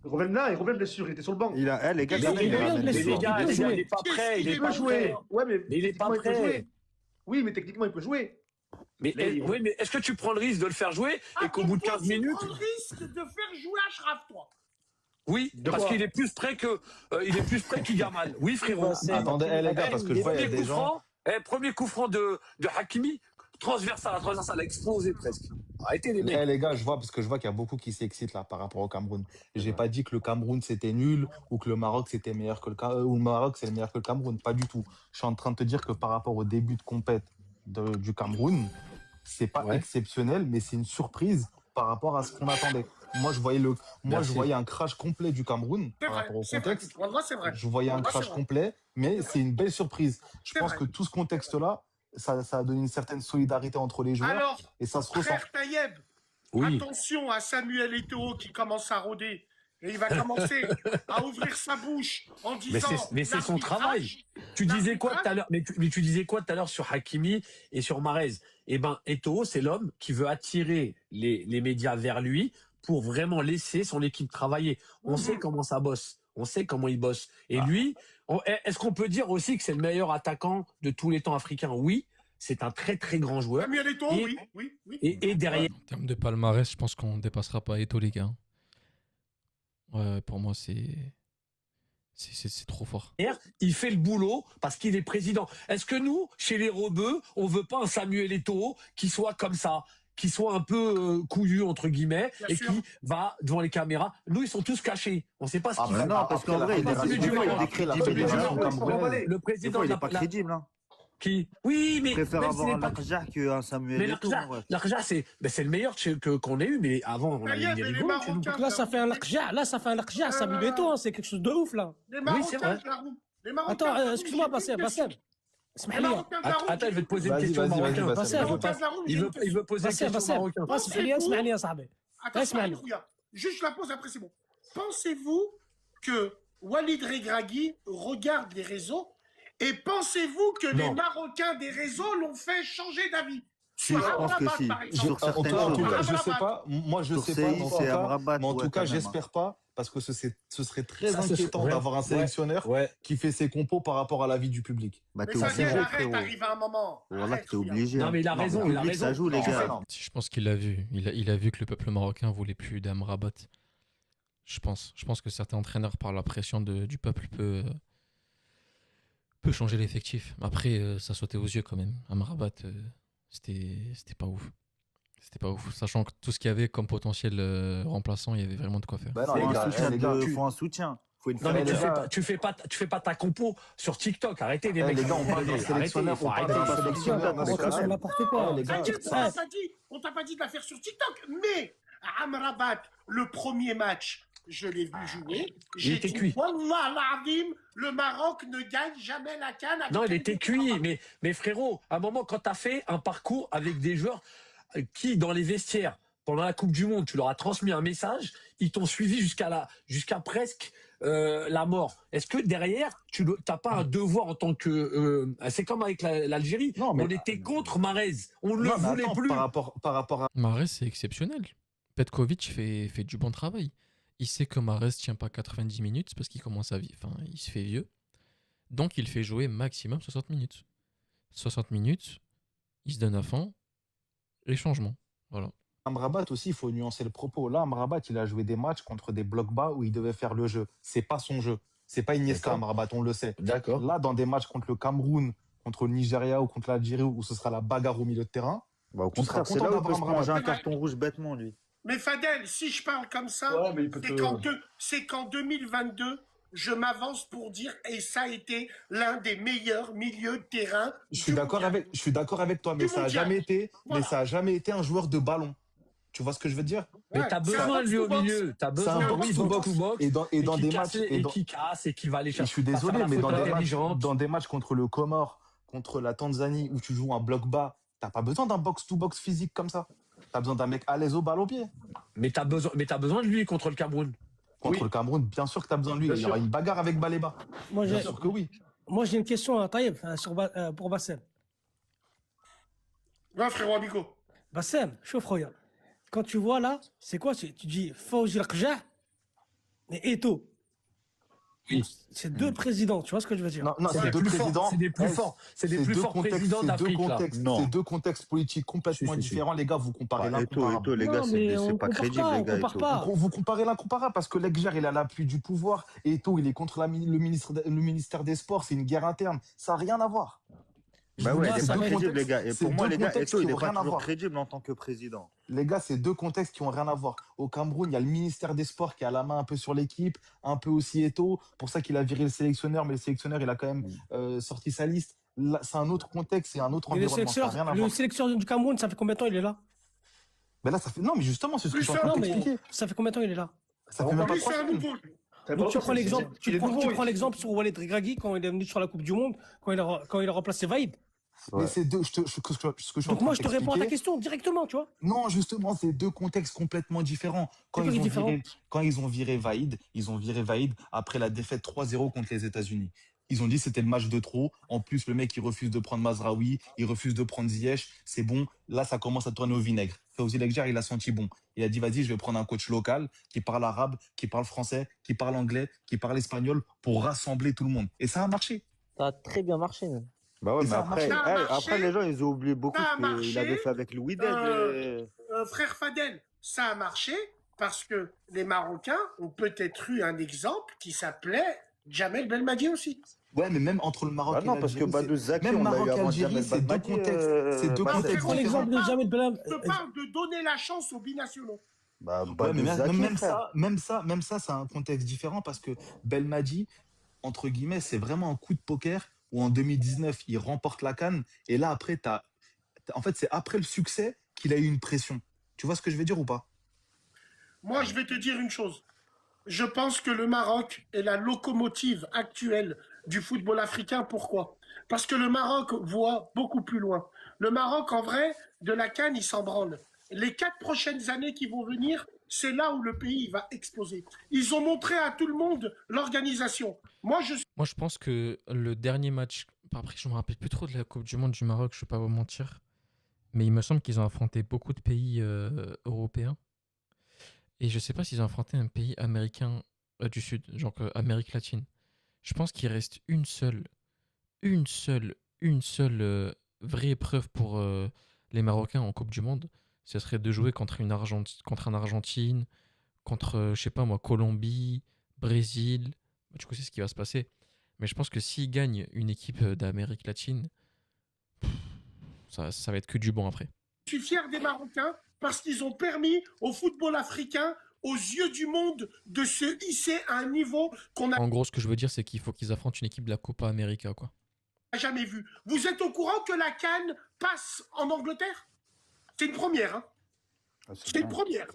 Il revient là, il revient blessure, il était sur le banc. Les gars, il est pas prêt, il est pas joué. Ouais, mais il est pas prêt. Oui, mais techniquement, il peut jouer. Mais est-ce que tu prends le risque de le faire jouer et qu'au bout de 15 minutes... Tu prends le risque de faire jouer Achraf, toi? Oui, parce qu'il est plus prêt qu'Igamal. Oui, frérot. Attendez, les gars, parce que je vois, il y a des gens... Premier coup franc de Hakimi, transversal, a explosé presque. Arrêtez les mecs. Les gars, je vois qu'il y a beaucoup qui s'excitent là par rapport au Cameroun. J'ai pas dit que le Cameroun c'était nul ou que le Maroc c'était meilleur que ou le Maroc c'est meilleur que le Cameroun. Pas du tout. Je suis en train de te dire que par rapport au début de compète du Cameroun, c'est pas exceptionnel, mais c'est une surprise par rapport à ce qu'on attendait. Moi, je voyais un crash complet du Cameroun par rapport au contexte. C'est vrai. Je voyais un crash complet, mais c'est une belle surprise. Je pense que tout ce contexte-là, ça a donné une certaine solidarité entre les joueurs. Alors, et ça se ressent. Frère Taïeb, attention à Samuel Eto'o qui commence à rôder. Et il va commencer à ouvrir sa bouche en disant... Mais c'est son travail. Tu disais quoi tout à l'heure? Mais tu disais quoi tout à l'heure sur Hakimi et sur Mahrez? Eh ben, Eto'o, c'est l'homme qui veut attirer les médias vers lui pour vraiment laisser son équipe travailler. On sait comment ça bosse. On sait comment il bosse. Et lui, est-ce qu'on peut dire aussi que c'est le meilleur attaquant de tous les temps africains? Oui. C'est un très très grand joueur. Samuel Eto'o, oui. Et derrière... En termes de palmarès, je pense qu'on ne dépassera pas Eto'o, les gars. Ouais, pour moi, c'est trop fort. Il fait le boulot parce qu'il est président. Est-ce que nous, chez les Rebeux, on veut pas un Samuel Eto'o qui soit comme ça, qui soit un peu couillu, entre guillemets, Bien et sûr. qui va devant les caméras? Nous, ils sont tous cachés. On ne sait pas ce qu'ils font. Non, parce qu'en vrai, il est Le président, il n'est pas crédible. Qui? Oui, mais... Je préfère avoir un Larja qu'un Samuel Eto'o. Larja, c'est le meilleur qu'on ait eu, mais avant, on a eu des rigoles chez nous. Là, ça fait un Larja, Samuel Eto'o, c'est quelque chose de ouf, là. Oui, c'est vrai. Attends, excuse-moi, Bassem. Attends, je vais te poser une question marocain. Il veut poser une question marocain. Attention, juste la pause, après c'est bon. Pensez-vous que Walid Regragui regarde les réseaux et pensez-vous que les Marocains des réseaux l'ont fait changer d'avis? Si, je pense que si. Sur certaines choses. En tout cas, je sais pas. Moi, je sais pas. Mais en tout cas, j'espère pas. Parce que ce serait très inquiétant d'avoir un sélectionneur qui fait ses compos par rapport à l'avis du public. Mais ça vient, arrête, arrive à un moment. Voilà, t'es obligé. Non, mais il a raison, il a raison. Ça joue, les gars. Je pense qu'il l'a vu. Il a vu que le peuple marocain voulait plus d'Amrabat. Je pense que certains entraîneurs, par la pression du peuple, peut changer l'effectif. Après, ça sautait aux yeux quand même. Amrabat, c'était pas ouf. C'était pas ouf, sachant que tout ce qu'il y avait comme potentiel remplaçant, il y avait vraiment de quoi faire. Il faut un soutien. Non, mais tu fais pas ta compo sur TikTok. Arrêtez les mecs. Les gars, on parle d'un sélectionneur. On t'a pas dit de la faire sur TikTok, mais Amrabat, le premier match, je l'ai vu jouer. Il était cuit. Wallah l'azim, le Maroc ne gagne jamais la CAN. Non, il était cuit. Mais frérot, à un moment, quand tu as fait un parcours avec des joueurs qui, dans les vestiaires, pendant la Coupe du Monde, tu leur as transmis un message, ils t'ont suivi jusqu'à presque la mort. Est-ce que derrière, tu n'as pas un devoir en tant que... c'est comme avec l'Algérie. On était contre Mahrez. On ne le voulait plus. Par rapport à... Mahrez, c'est exceptionnel. Petkovic fait du bon travail. Il sait que Mahrez tient pas 90 minutes parce qu'il commence à vivre. Enfin, il se fait vieux. Donc, il fait jouer maximum 60 minutes. 60 minutes, il se donne à fond. Les changements. Voilà. Amrabat aussi, il faut nuancer le propos. Là, Amrabat, il a joué des matchs contre des blocs bas où il devait faire le jeu. C'est pas son jeu. C'est pas Iniesta, Amrabat, on le sait. D'accord. Là, dans des matchs contre le Cameroun, contre le Nigeria ou contre l'Algérie, où ce sera la bagarre au milieu de terrain. Bah, au contraire, c'est là où il peut se manger un carton rouge bêtement, lui. Mais Fadel, si je parle comme ça, c'est qu'en 2022, je m'avance pour dire, et ça a été l'un des meilleurs milieux de terrain. Je suis d'accord avec toi, mais ça n'a jamais été, un joueur de ballon. Tu vois ce que je veux dire? Mais t'as besoin de lui au milieu. T'as besoin de lui box et dans des matchs qui casse et qui va aller chercher. Je suis désolé, mais dans des matchs contre le Comore, contre la Tanzanie où tu joues un bloc bas, t'as pas besoin d'un box-to-box physique comme ça. T'as besoin d'un mec à l'aise au ballon au pied. Mais t'as besoin de lui contre le Cameroun. Contre le Cameroun, bien sûr que t'as besoin de lui. Il y aura une bagarre avec Baléba. Bien sûr que oui. Moi, j'ai une question à Taïeb pour Bassem. Ouais, frérot Amico. Bassem, chauffe, regarde. Quand tu vois là, c'est quoi? Tu dis Fawzi Rqja et Eto'o. Oui. C'est deux présidents, tu vois ce que je veux dire? Non, c'est deux présidents. C'est des plus forts. C'est des plus forts présidents d'Afrique. C'est deux contextes politiques complètement différents. Les gars, vous comparez l'incomparable. Les gars, c'est pas crédible, les gars. Vous comparez l'incomparable parce que Legger, il a l'appui du pouvoir et Eto'o, il est contre le ministère des Sports. C'est une guerre interne. Ça n'a rien à voir. Bah ouais, il est pas crédible, les gars. Et pour moi, les gars, Eto'o, il est pas toujours crédible en tant que président. Les gars, c'est deux contextes qui ont rien à voir. Au Cameroun, il y a le ministère des Sports qui a la main un peu sur l'équipe, un peu aussi Eto'o. Pour ça qu'il a viré le sélectionneur, mais le sélectionneur, il a quand même sorti sa liste. C'est un autre contexte, c'est un autre environnement. Le sélectionneur du Cameroun, ça fait combien de temps il est là? Mais là, ça fait... Non, mais justement, c'est ce que je suis en train de t'expliquer. Ça fait combien de temps il est là? Ça fait même pas 3 semaines. Donc tu prends l'exemple sur Walid Regragui quand il est venu sur la Coupe du Monde, quand il a remplacé Vaïd. Mais c'est deux. Donc moi, je te réponds à ta question directement, tu vois. Non, justement, c'est deux contextes complètement différents. Quand ils ont viré Vaïd, après la défaite 3-0 contre les États-Unis. Ils ont dit que c'était le match de trop. En plus, le mec, il refuse de prendre Mazraoui, il refuse de prendre Ziyech. C'est bon. Là, ça commence à tourner au vinaigre. Fawzi Legger, il a senti bon. Il a dit, vas-y, je vais prendre un coach local qui parle arabe, qui parle français, qui parle anglais, qui parle espagnol pour rassembler tout le monde. Et ça a marché. Ça a très bien marché, même. Bah ouais, mais après, les gens, ils ont oublié beaucoup ce qu'il avait fait avec Louis Ded. Frère Fadel, ça a marché parce que les Marocains ont peut-être eu un exemple qui s'appelait Jamel Belmadi aussi. Ouais, mais même entre le Maroc et l'Algérie, parce que Badou Zaki, même Maroc et Algérie, c'est deux contextes. C'est deux contextes. Prends l'exemple de Jamel Belmadi. Je parle de donner la chance aux binationaux. Bah, ouais, mais même ça, c'est un contexte différent parce que Belmadi, entre guillemets, c'est vraiment un coup de poker où en 2019, il remporte la CAN et là, après, en fait, c'est après le succès qu'il a eu une pression. Tu vois ce que je veux dire ou pas? Moi, je vais te dire une chose. Je pense que le Maroc est la locomotive actuelle du football africain. Pourquoi? Parce que le Maroc voit beaucoup plus loin. Le Maroc, en vrai, de la CAN, il s'en branle. Les 4 prochaines années qui vont venir, c'est là où le pays va exploser. Ils ont montré à tout le monde l'organisation. Moi, je pense que le dernier match, après, je ne me rappelle plus trop de la Coupe du Monde du Maroc, je ne vais pas vous mentir, mais il me semble qu'ils ont affronté beaucoup de pays européens. Et je ne sais pas s'ils ont affronté un pays américain du Sud, genre Amérique latine. Je pense qu'il reste une seule vraie épreuve pour les Marocains en Coupe du Monde. Ce serait de jouer contre un Argentine, contre, je sais pas moi, Colombie, Brésil. Du coup, c'est ce qui va se passer. Mais je pense que s'ils gagnent une équipe d'Amérique latine, ça va être que du bon après. Je suis fier des Marocains parce qu'ils ont permis au football africain, aux yeux du monde, de se hisser à un niveau qu'on a... En gros, ce que je veux dire, c'est qu'il faut qu'ils affrontent une équipe de la Copa América, quoi. Jamais vu. Vous êtes au courant que la CAN passe en Angleterre? C'est une première, hein. C'est une première.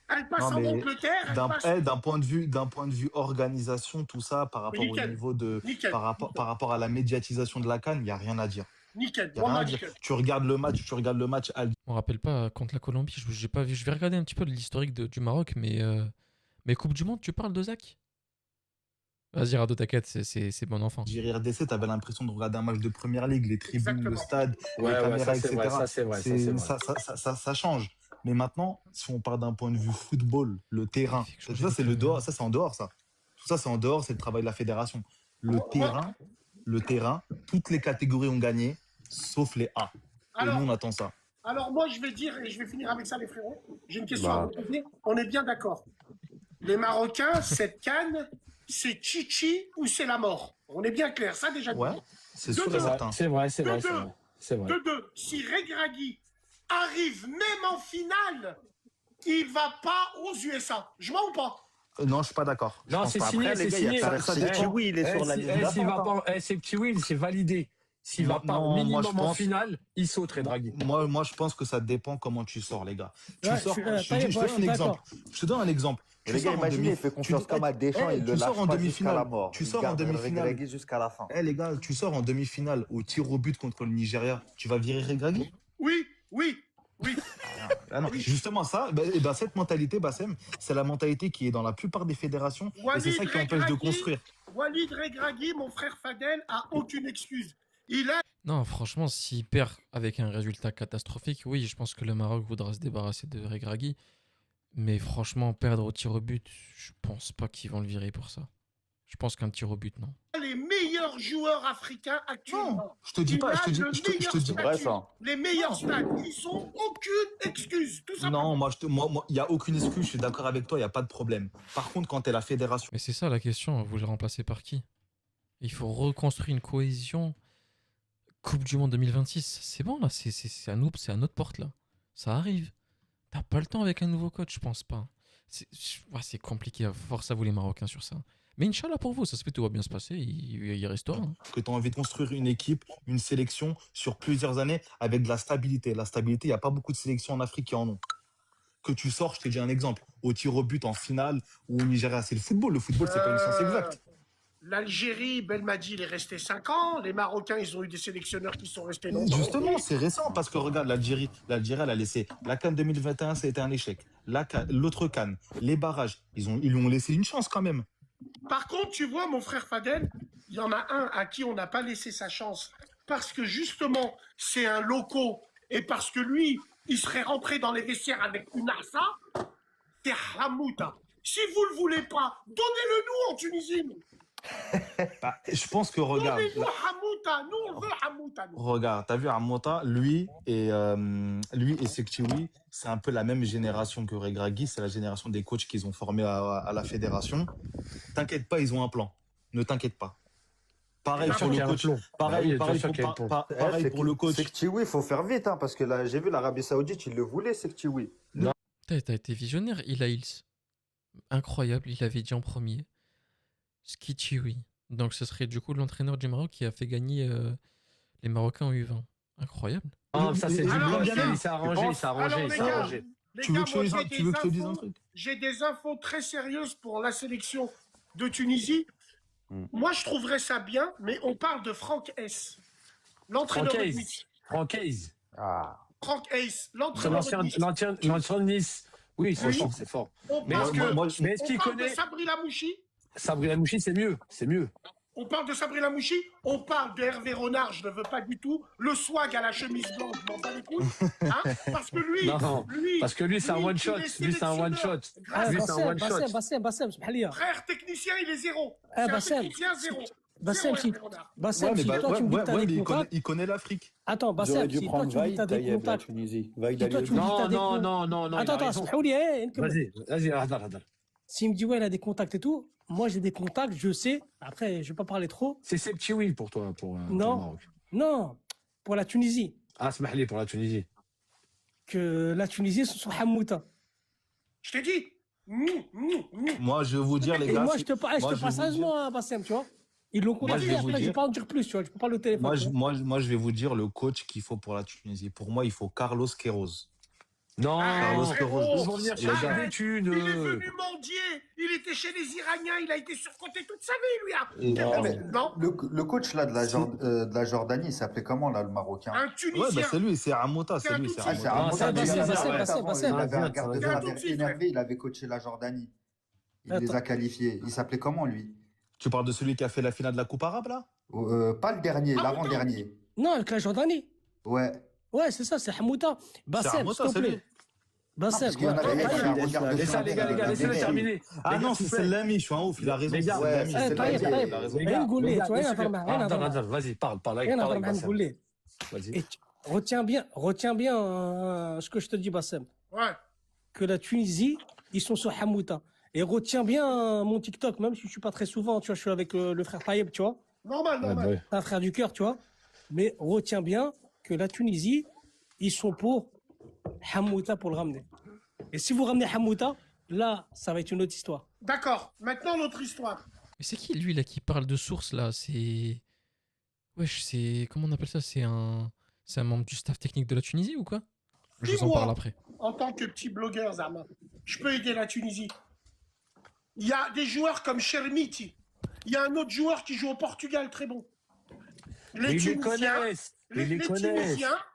Elle passe Non, en mais Angleterre. d'un point de vue organisation, tout ça, par rapport au niveau de, par rapport à la médiatisation de la CAN, il n'y a rien à dire. Nickel. Y a rien à dire. Tu regardes le match. Je me rappelle pas contre la Colombie, j'ai pas vu. Je vais regarder un petit peu l'historique du Maroc, mais Coupe du Monde, tu parles de Zach? Vas-y, Rado, t'inquiète, c'est bon enfant. JRDC, t'avais l'impression de regarder un match de première ligue, les tribunes, Exactement. le stade, Ouais, les caméras, ça, c'est etc. vrai, ça, c'est vrai, ça, c'est vrai. Ça change. Mais maintenant, si on part d'un point de vue football, le terrain, tout ça, c'est le dehors, ça, c'est en dehors, ça. Tout ça, c'est en dehors, c'est le travail de la fédération. Le terrain, toutes les catégories ont gagné, sauf les A. Et nous, on attend ça. Alors, moi, je vais dire, et je vais finir avec ça, les frérots. J'ai une question à vous poser. On est bien d'accord. Les Marocains, cette canne, c'est Chichi ou c'est la mort? On est bien clair, ça déjà. Ouais, c'est sûr et certain. C'est vrai. De deux, si Regragui arrive même en finale, il va pas aux USA. Je mens ou pas? Non, je suis pas d'accord. Non, c'est signé, c'est signé. C'est Kiwi, il est sur la liste. C'est Kiwi, c'est validé. S'il va pas au minimum en finale, il saute, Regragui. Moi, je pense que ça dépend comment tu sors, les gars. Je te donne un exemple. Les gars, imaginez, il fait confiance comme à Deschamps, il le lâche pas jusqu'à la mort. Tu sors en demi-finale jusqu'à la fin. Les gars, tu sors en demi-finale au tir au but contre le Nigeria, tu vas virer Regragui? Oui. Ah non, justement ça, cette mentalité, Bassem, c'est la mentalité qui est dans la plupart des fédérations et c'est ça qui empêche de construire. Walid Regragui, mon frère Fadel, a aucune excuse. Non, franchement, s'il perd avec un résultat catastrophique, oui, je pense que le Maroc voudra se débarrasser de Regragui. Mais franchement, perdre au tir au but, je pense pas qu'ils vont le virer pour ça. Je pense qu'un tir au but, non. Les meilleurs joueurs africains actuellement. Non, je te dis pas, je te dis vrai ça. Les meilleurs stades, ils ont aucune excuse. Tout ça. Non, moi, il y a aucune excuse, je suis d'accord avec toi, il y a pas de problème. Par contre, quand t'es la fédération. Mais c'est ça la question, vous le remplacez par qui? Il faut reconstruire une cohésion. Coupe du Monde 2026, c'est bon là, c'est à notre porte là. Ça arrive. T'as pas le temps avec un nouveau coach, je pense pas. C'est compliqué, force à vous les Marocains sur ça. Mais Inch'Allah pour vous, ça se fait, tout va bien se passer, il restera. Hein. Que tu as envie de construire une équipe, une sélection sur plusieurs années avec de la stabilité. La stabilité, il n'y a pas beaucoup de sélections en Afrique qui en ont. Que tu sors, je te dis un exemple, au tir au but en finale ou au Nigeria, c'est le football. Le football, c'est pas une science exacte. L'Algérie, Belmadi, il est resté 5 ans. Les Marocains, ils ont eu des sélectionneurs qui sont restés longtemps. Justement, c'est récent parce que regarde, l'Algérie, elle a laissé. La CAN 2021, ça a été un échec. L'autre CAN, les barrages, ils lui ont laissé une chance quand même. Par contre, tu vois, mon frère Fadel, il y en a un à qui on n'a pas laissé sa chance parce que justement, c'est un loco et parce que lui, il serait rentré dans les vestiaires avec une assa, c'est Hamouta. Si vous ne le voulez pas, donnez-le nous en Tunisie. Je pense que regarde. Donnez-nous Hamouta, nous on veut Hamouta. Regarde, t'as vu Hamouta, lui et Sektiwi, c'est un peu la même génération que Regragui, c'est la génération des coachs qu'ils ont formés à la fédération. T'inquiète pas, ils ont un plan. Ne t'inquiète pas. Pareil pour le coach. Pareil pour le coach. Sektiwi, il faut faire vite, hein, parce que là, j'ai vu l'Arabie Saoudite, il le voulait, Sektiwi. T'as été visionnaire, Ilaïls. Incroyable, il avait dit en premier. Skitchiwi. Donc ce serait du coup l'entraîneur du Maroc qui a fait gagner les Marocains en U20. Incroyable. Ah, ça c'est du bien, ça a arrangé. Tu veux que je te dise un truc? J'ai des infos très sérieuses pour la sélection de Tunisie. Moi, je trouverais ça bien, mais on parle de Franck S. L'entraîneur de Nice. Franck Hayes. Franck Hayes, l'entraîneur de Nice. L'ancien de Nice. Oui, c'est fort. Mais est-ce qu'il connaît Sabri Lamouchi? Sabri Lamouchi, c'est mieux. On parle de Sabri Lamouchi, on parle de Hervé Renard, je ne veux pas du tout. Le swag à la chemise blanche, je m'en bats les couilles. Hein, parce que lui, c'est un one shot. Lui, c'est un one shot. Bassem, frère technicien, il est zéro. Bassem, si toi tu me dis que t'as des contacts... Il connaît l'Afrique. Attends, Bassem, si toi tu me dis que t'as des contacts... Non. Attends, vas-y, attends. S'il me dit, ouais, il a des contacts et tout, moi j'ai des contacts, je sais. Après, je ne vais pas parler trop. C'est Septiwi pour toi, pour le Maroc. Non, pour la Tunisie. Ah, Smahli pour la Tunisie. Que la Tunisie, ce sont Hamouta. Je t'ai dit. Moi, je vais vous dire, les gars. Et moi, je te parle sérieusement, Bassem, tu vois. Ils l'ont contacté, après, je ne vais pas en dire plus, tu vois. Je peux pas le téléphone. Moi, je vais vous dire le coach qu'il faut pour la Tunisie. Pour moi, il faut Carlos Queiroz. Non, frérot, ils vont venir chercher des thunes. Il est venu mendier. Il était chez les Iraniens. Il a été surcoté toute sa vie, lui. Non. Le coach là de la Jordanie, il s'appelait comment là, le Marocain? Un Tunisien. Ouais, bah c'est lui, c'est Amouta, c'est lui. C'est Amouta. Il avait un garde de but énervé, il avait coaché la Jordanie. Il les a qualifiés. Il s'appelait comment, lui? Tu parles de celui qui a fait la finale de la Coupe arabe, là? Pas le dernier, l'avant-dernier. Non, avec la Jordanie. Ouais. Ouais, c'est ça, c'est Hamouta. Bassem, s'il te plaît. Bassem, laissez les gars, laissez-le terminer. Ah non, c'est Selami, je suis un ouf, il a raison. Les gars, vas-y, parle. Vas-y. Retiens bien ce que je te dis, Bassem. Ouais. Que la Tunisie, ils sont sur Hamouta. Et retiens bien mon TikTok, même si je suis pas très souvent, tu vois, je suis avec le frère Tayeb, tu vois. Normal. C'est un frère du cœur, tu vois. Mais retiens bien que la Tunisie, ils sont pour Hamouta pour le ramener. Et si vous ramenez Hamouta, là, ça va être une autre histoire. D'accord. Maintenant, l'autre histoire. Mais c'est qui, lui, là, qui parle de source, là? C'est... Wesh, c'est... Comment on appelle ça? C'est un membre du staff technique de la Tunisie ou quoi? Je vous en parle après. En tant que petit blogueur, Zama, je peux aider la Tunisie. Il y a des joueurs comme Chermiti. Il y a un autre joueur qui joue au Portugal, très bon. Les Tunisiens,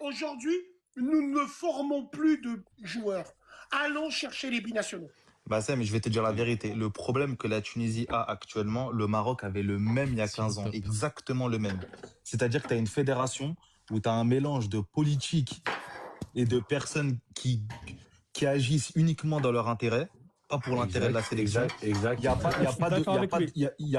aujourd'hui, nous ne formons plus de joueurs. Allons chercher les binationaux. Bah ça, mais je vais te dire la vérité. Le problème que la Tunisie a actuellement, le Maroc avait le même il y a 15 ans. Exactement le même. C'est-à-dire que tu as une fédération où tu as un mélange de politique et de personnes qui agissent uniquement dans leur intérêt, pas pour l'intérêt de la sélection. Exact. Il n'y a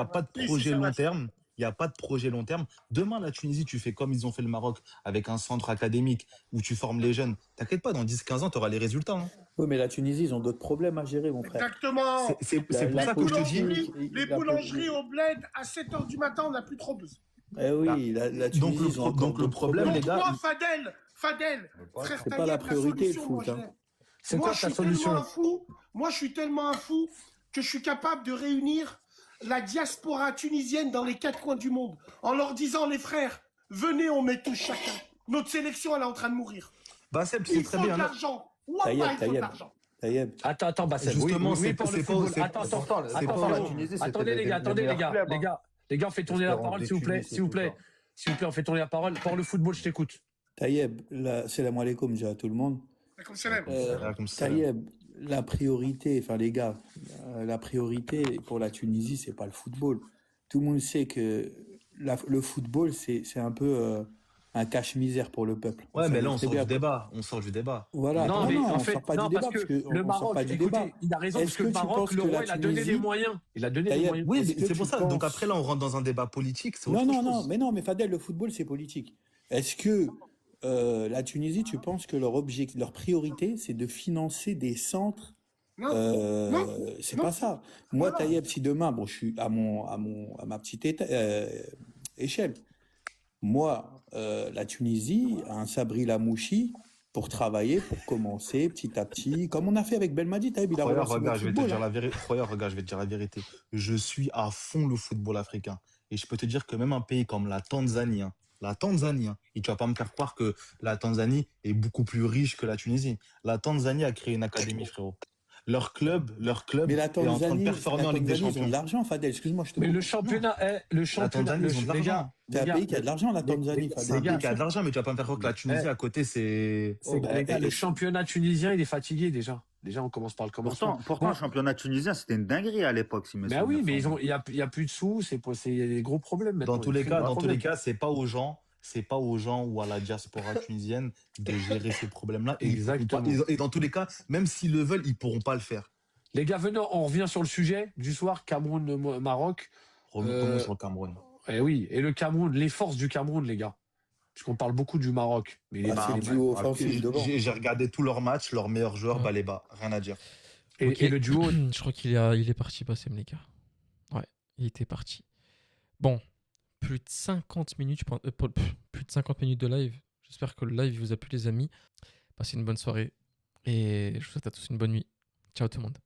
pas de projet long terme. Il n'y a pas de projet long terme. Demain, la Tunisie, tu fais comme ils ont fait le Maroc, avec un centre académique où tu formes les jeunes. T'inquiète pas, dans 10-15 ans, tu auras les résultats. Hein. Oui, mais la Tunisie, ils ont d'autres problèmes à gérer, mon frère. Exactement. C'est pour ça que je te dis... Les boulangeries au bled, à 7h du matin, on n'a plus trop besoin. Eh oui, la Tunisie, donc le problème, les gars... Moi, Fadel, frère, c'est pas la priorité, le foot. C'est quoi ta solution? Moi, je suis tellement un fou que je suis capable de réunir la diaspora tunisienne dans les 4 coins du monde, en leur disant, les frères, venez, on met tous chacun. Notre sélection, elle est en train de mourir. Bassem, c'est très bien. Il faut de l'argent. Wallah, il faut de l'argent. Attends, Bassem. Justement, oui, pour le football. Attendez, les gars, on fait tourner la parole, s'il vous plaît, on fait tourner la parole. Pour le football, je t'écoute. Tayeb, salam alaikum déjà à tout le monde. Tayeb, la priorité, enfin les gars, la priorité pour la Tunisie, c'est pas le football. Tout le monde sait que le football, c'est un peu un cache-misère pour le peuple. Ouais, mais là, on sort du débat. Voilà. Non, mais en fait, non, parce que le Maroc, écoutez, il a raison, parce que le Maroc, le roi, il a donné les moyens. Oui, c'est pour ça. Donc après, là, on rentre dans un débat politique. Non, mais Fadel, le football, c'est politique. Est-ce que la Tunisie, tu penses que leur priorité, c'est de financer des centres? C'est pas ça. Moi, Tayeb, si demain, bon, je suis à ma petite échelle. Moi, la Tunisie a un Sabri Lamouchi pour travailler, pour commencer petit à petit, comme on a fait avec Belmadi. Tayeb, il a regarde, je vais te dire la vérité. Je suis à fond le football africain. Et je peux te dire que même un pays comme la Tanzanie, et tu vas pas me faire croire que la Tanzanie est beaucoup plus riche que la Tunisie. La Tanzanie a créé une académie, frérot. Leur club mais la est en train de performer en Ligue des Champions. Ils ont de l'argent, Fadel, excuse-moi, je te Mais le championnat est... La Tanzanie, ils ont de l'argent. C'est un pays qui a de l'argent, la Tanzanie. C'est un pays qui a de l'argent, mais tu vas pas me faire croire que la Tunisie, à côté, c'est... Le championnat tunisien, il est fatigué, déjà. Déjà, on commence par le commencement. Pourtant, le championnat tunisien, c'était une dinguerie à l'époque. Mais oui, mais il y a plus de sous, il y a des gros problèmes maintenant. Dans tous les cas, c'est pas aux gens ou à la diaspora tunisienne de gérer ces problèmes-là. Exactement. Et dans tous les cas, même s'ils le veulent, ils pourront pas le faire. Les gars, venons, on revient sur le sujet du soir, Cameroun-Maroc. Revenons sur le Cameroun. Eh oui, et le Cameroun, les forces du Cameroun, les gars. Parce qu'on parle beaucoup du Maroc. Mais c'est le duo offensif devant. J'ai regardé tous leurs matchs, leurs meilleurs joueurs, Baléba, rien à dire. Et le duo... Je crois qu'il est parti, Bassem, les gars. Ouais, il était parti. Bon, plus de 50 minutes, plus de 50 minutes de live. J'espère que le live vous a plu, les amis. Passez une bonne soirée et je vous souhaite à tous une bonne nuit. Ciao tout le monde.